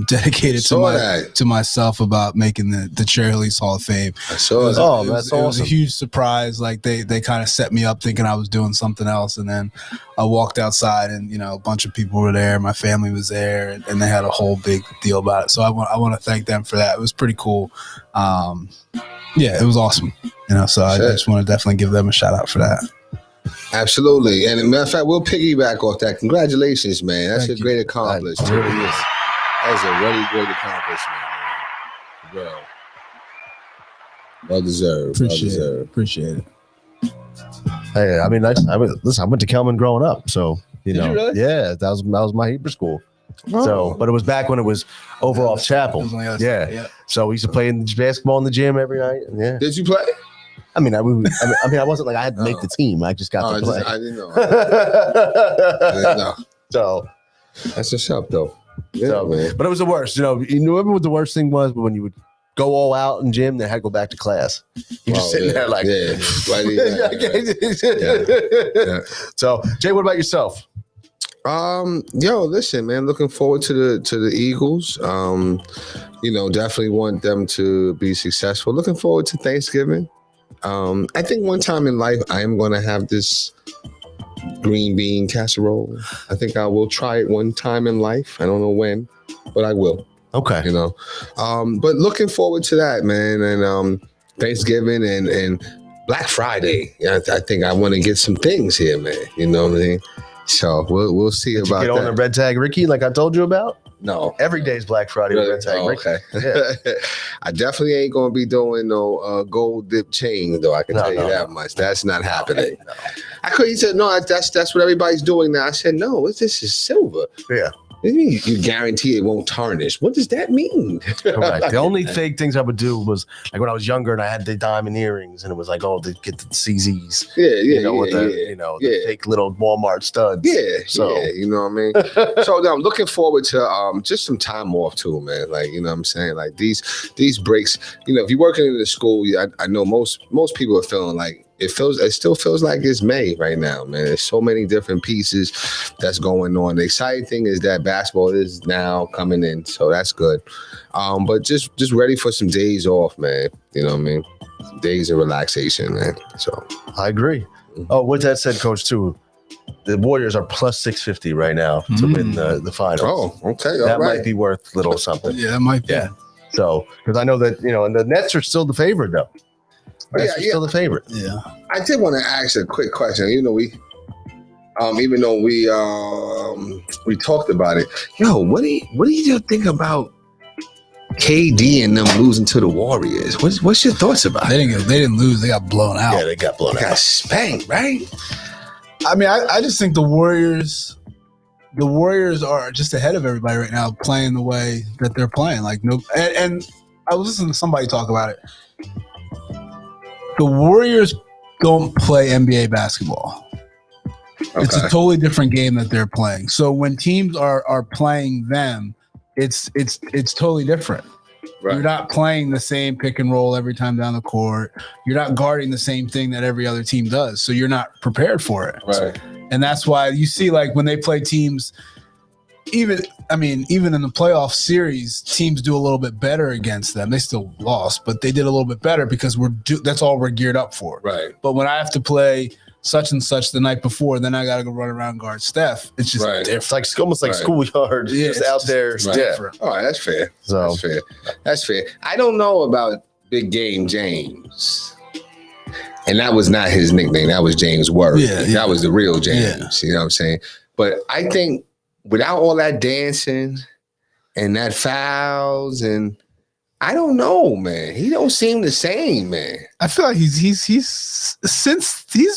dedicated to myself about making the Cherry Hills Hall of Fame.
I saw that.
Oh, that's awesome.
It was a huge surprise. Like they kind of set me up thinking I was doing something else, and then I walked outside and a bunch of people were there. My family was there, and they had a whole big deal about it. So I want to thank them for that. It was pretty cool. It was awesome. So I just want to definitely give them a shout out for that.
Absolutely. And as a matter of fact, we'll piggyback off that. Congratulations, man. That's a great accomplishment.
It really is.
That's a really great accomplishment, man. Well deserved.
Appreciate it.
Hey, I mean, listen, I went to Kelman growing up, so
Did you really?
Yeah, that was my Hebrew school. Oh. So, but it was back when it was over off Chapel. Yeah. So we used to play basketball in the gym every night. Yeah.
Did you play?
I mean, I wasn't like I had to make the team. I just got to play.
I didn't know. I didn't know.
So
that's what's up, though. Yeah, man.
But it was the worst. You remember what the worst thing was? When you would go all out in gym, then had to go back to class. You're just sitting there like, So, Jay, what about yourself?
Listen, man. Looking forward to the Eagles. Definitely want them to be successful. Looking forward to Thanksgiving. I think one time in life I am going to have this green bean casserole. I think I will try it one time in life. I don't know when, but I will.
Okay.
But looking forward to that, man. And Thanksgiving and Black Friday. I think I want to get some things here, man. You know what I mean? So we'll see about that.
Get on the red tag Ricky like I told you about?
No.
Every day is Black Friday.
Really?
Red Tag,
Oh,
right?
okay.
Yeah.
I definitely ain't gonna be doing no gold dip chain though. I can tell you that much. That's not happening.
No.
I couldn't. He said no. That's what everybody's doing now. I said no. What's this? Is silver.
Yeah.
You guarantee it won't tarnish. What does that mean?
Correct. The only fake things I would do was like when I was younger and I had the diamond earrings and it was like, oh, to get the CZs. The fake little Walmart studs.
Yeah,
So
you know what I mean? So I'm looking forward to just some time off too, man. Like, you know what I'm saying? Like these breaks, if you're working in the school, I know most people are feeling like it still feels like it's May right now, man. There's so many different pieces that's going on. The exciting thing is that basketball is now coming in, so that's good. But just ready for some days off, man. You know what I mean? Some days of relaxation, man. So
I agree. Oh, with that said, Coach, too, the Warriors are plus 650 right now to win the finals.
Oh, okay.
That might be worth a little something.
Yeah, it might be.
Yeah. So, because I know that, and the Nets are still the favorite, though. Nets are still the favorite.
Yeah.
I did want to ask a quick question. Even though we talked about it, what do you think about KD and them losing to the Warriors? What's your thoughts about it?
They didn't lose. They got blown out.
Yeah, they got blown
Got
out.
spanked, right?
I mean, I just think the Warriors are just ahead of everybody right now, playing the way that they're playing. Like and I was listening to somebody talk about it. The Warriors don't play NBA basketball. Okay. It's a totally different game that they're playing. So when teams are playing them, it's totally different. Right. You're not playing the same pick and roll every time down the court. You're not guarding the same thing that every other team does. So you're not prepared for it.
Right.
And that's why you see, like, when they play teams, even in the playoff series, teams do a little bit better against them. They still lost, but they did a little bit better because that's all we're geared up for.
Right.
But when I have to play such and such the night before, then I got to go run around guard Steph. It's just different.
It's like almost like schoolyard.
Yeah,
just out there.
Different.
All right, that's fair. That's fair. I don't know about Big Game James. And that was not his nickname. That was James Worth. Yeah. That was the real James. Yeah. You know what I'm saying? But I think without all that dancing and that fouls, and I don't know, man. He don't seem the same, man.
I feel like he's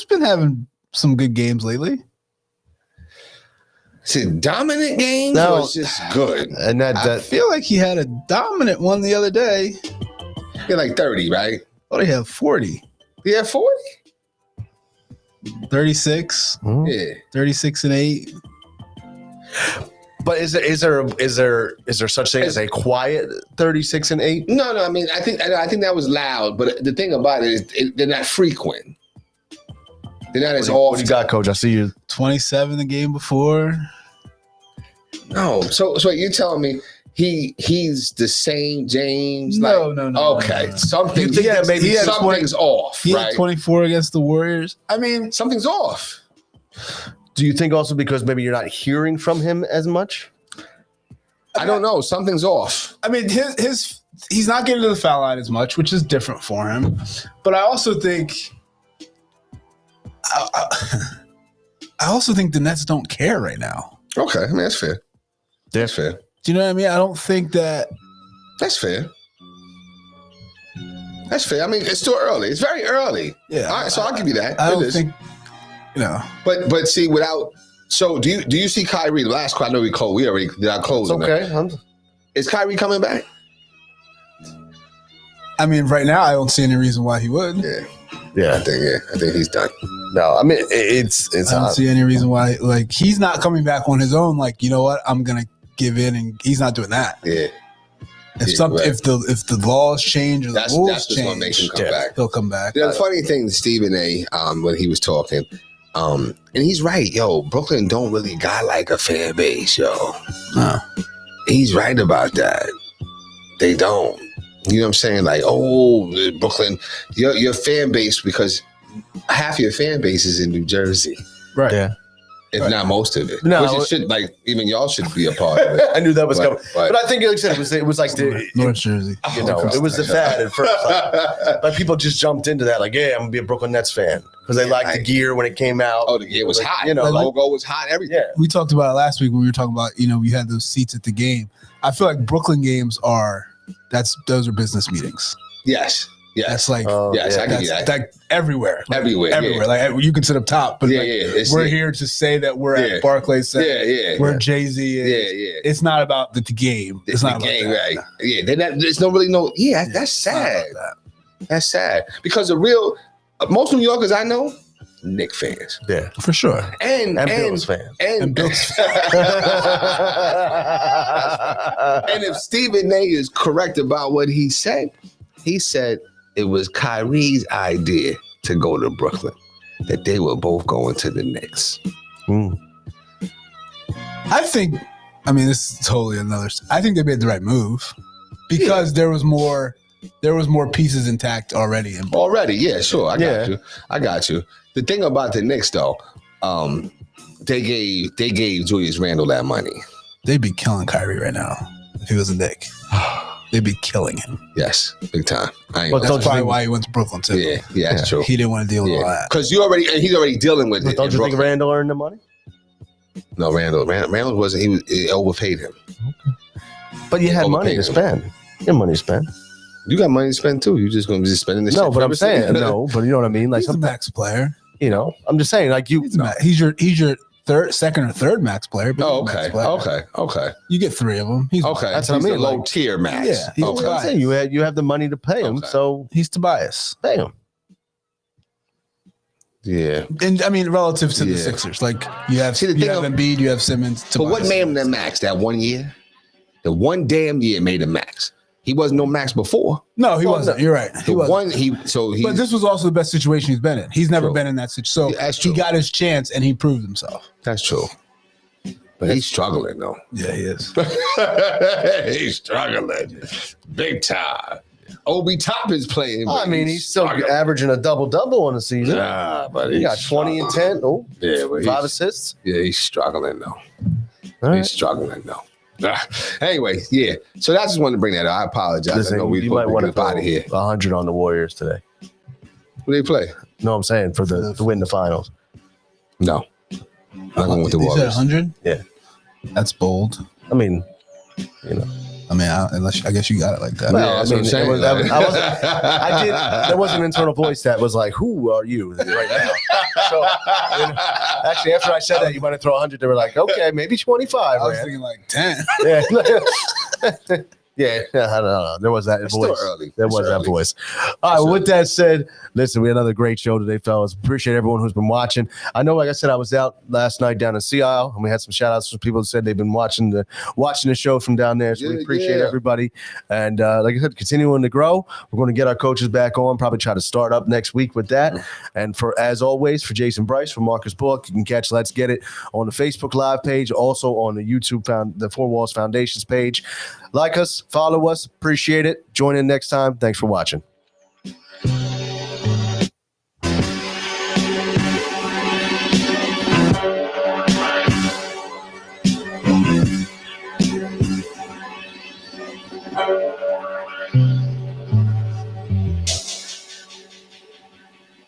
been having some good games lately.
Is it dominant games or it's just good?
And
I feel like he had a dominant one the other day.
He had like 30, right?
Oh, he had 40.
He had 40?
36.
Yeah.
36 and 8.
But is there such thing as a quiet 36 and 8?
No. I mean, I think that was loud. But the thing about it is they're not frequent. They're not as often.
What you got, Coach? I see you
27 the game before.
No. So you're telling me he's the same James?
No.
Okay.
No.
Something.
You think that maybe
something's off,
He
right?
had 24 against the Warriors. I mean,
something's off.
Do you think also because maybe you're not hearing from him as much?
I don't know. Something's off.
I mean, he's not getting to the foul line as much, which is different for him. But I also think the Nets don't care right now.
Okay, I mean that's fair. That's fair.
Do you know what I mean? I don't think that.
That's fair. That's fair. I mean, it's still early. It's very early.
Yeah.
All right, so I'll give you that.
I don't think.
But see, without. So do you see Kyrie? The last question I know we closed. We already did our closing.
Okay.
Is Kyrie coming back?
I mean, right now I don't see any reason why he would.
Yeah. I think he's done.
No, I mean it's.
I don't see any reason why. Like, he's not coming back on his own. Like, you know what? I'm gonna give in, and he's not doing that.
Yeah.
If the laws change or the rules change,
what makes him come back.
He'll come back.
The funny thing, Stephen A. When he was talking, and he's right, yo. Brooklyn don't really got like a fan base, yo.
No.
He's right about that. They don't. You know what I'm saying? Like, Brooklyn, your fan base, because half your fan base is in New Jersey.
Right.
Yeah.
if not most of it.
No,
which it should, like, even y'all should be a part of it.
I knew that was coming.
But
But I think, like I said, it was like
North Jersey.
you know, it was the fad at first. Like people just jumped into that. Like, yeah, I'm gonna be a Brooklyn Nets fan because they liked the gear when it came out.
Oh, the gear was hot.
You know,
the logo was hot. Everything.
Yeah.
We talked about it last week when we were talking about, you know, we had those seats at the game. I feel like Brooklyn games those are business meetings.
Yes. Yes.
That's like,
yes,
yeah.
I can get that.
like everywhere. Like,
Everywhere.
Everywhere. Like you can sit up top, but we're here to say that we're at Barclays Center. Where Jay-Z is. It's not about the game. It's not
the
about
game,
that.
right? Yeah. There's no really no. Yeah, that's sad. That's sad because the real most New Yorkers I know, Knicks fans.
Yeah,
for sure.
And Bills fans.
And Bills. And if Stephen A is correct about what he said it was Kyrie's idea to go to Brooklyn, that they were both going to the Knicks.
I think, this is totally I think they made the right move because there was more pieces intact already.
Yeah, sure. I got you. The thing about the Knicks, though, they gave Julius Randle that money.
They'd be killing Kyrie right now if he was a Knick. They'd be killing him.
Yes, big time.
That's probably why he went to Brooklyn too.
Yeah, that's true.
He didn't want to deal with all that
because he's already dealing with it.
Don't you think Randle earned the money?
No, Randle wasn't. He overpaid him.
Okay. But you had money to spend. You had money to spend.
You got money to spend too. You just gonna be spending this.
No, but I'm saying but you know what I mean. Like
he's a max player.
You know, I'm just saying. Like
he's your second or third max player.
Okay.
You get 3 of them.
Okay, that's what I mean. Low tier max.
Yeah.
Okay.
I'm saying you have the money to pay him, so
he's Tobias.
Pay him.
Yeah,
and relative to the Sixers, like you have Embiid, you have Simmons.
But what made him the max? That 1 year, the one damn year made him max. He wasn't no max before.
No, he wasn't. You're right. He wasn't.
But
this was also the best situation he's been in. He's never been in that situation. So he got his chance and he proved himself.
That's true. But he's struggling though.
Yeah, he is.
He's struggling big time. Obi Top is playing.
He's still averaging a double-double on the season.
But
he got 20 and 10. Oh, yeah, 5 assists.
Yeah, he's struggling though. He's struggling though. Anyway, yeah. So I just wanted to bring that up. I apologize.
Listen,
I know
you might want to
out of here.
100 on the Warriors today.
Who they play?
No, I'm saying for to win the finals.
No, I'm going with the Warriors.
100?
Yeah,
that's bold. Unless I guess you got it like that.
Well, there was an internal voice that was like, "Who are you right now?" So actually, after I said that, you might have thrown 100. They were like, "Okay, maybe 25."
I was thinking like 10.
Yeah. Yeah, I don't know. There was that voice.
Still early.
There was that voice. All right, with that said, listen, we had another great show today, fellas. Appreciate everyone who's been watching. I know, like I said, I was out last night down in Sea Isle, and we had some shout-outs from people who said they've been watching the show from down there. So we appreciate everybody. And like I said, continuing to grow. We're going to get our coaches back on, probably try to start up next week with that. And as always, for Jason Bryce, for Marcus Bullock, you can catch Let's Get It on the Facebook Live page, also on the YouTube, the Four Walls Foundations page. Like us, follow us, appreciate it. Join in next time. Thanks for watching.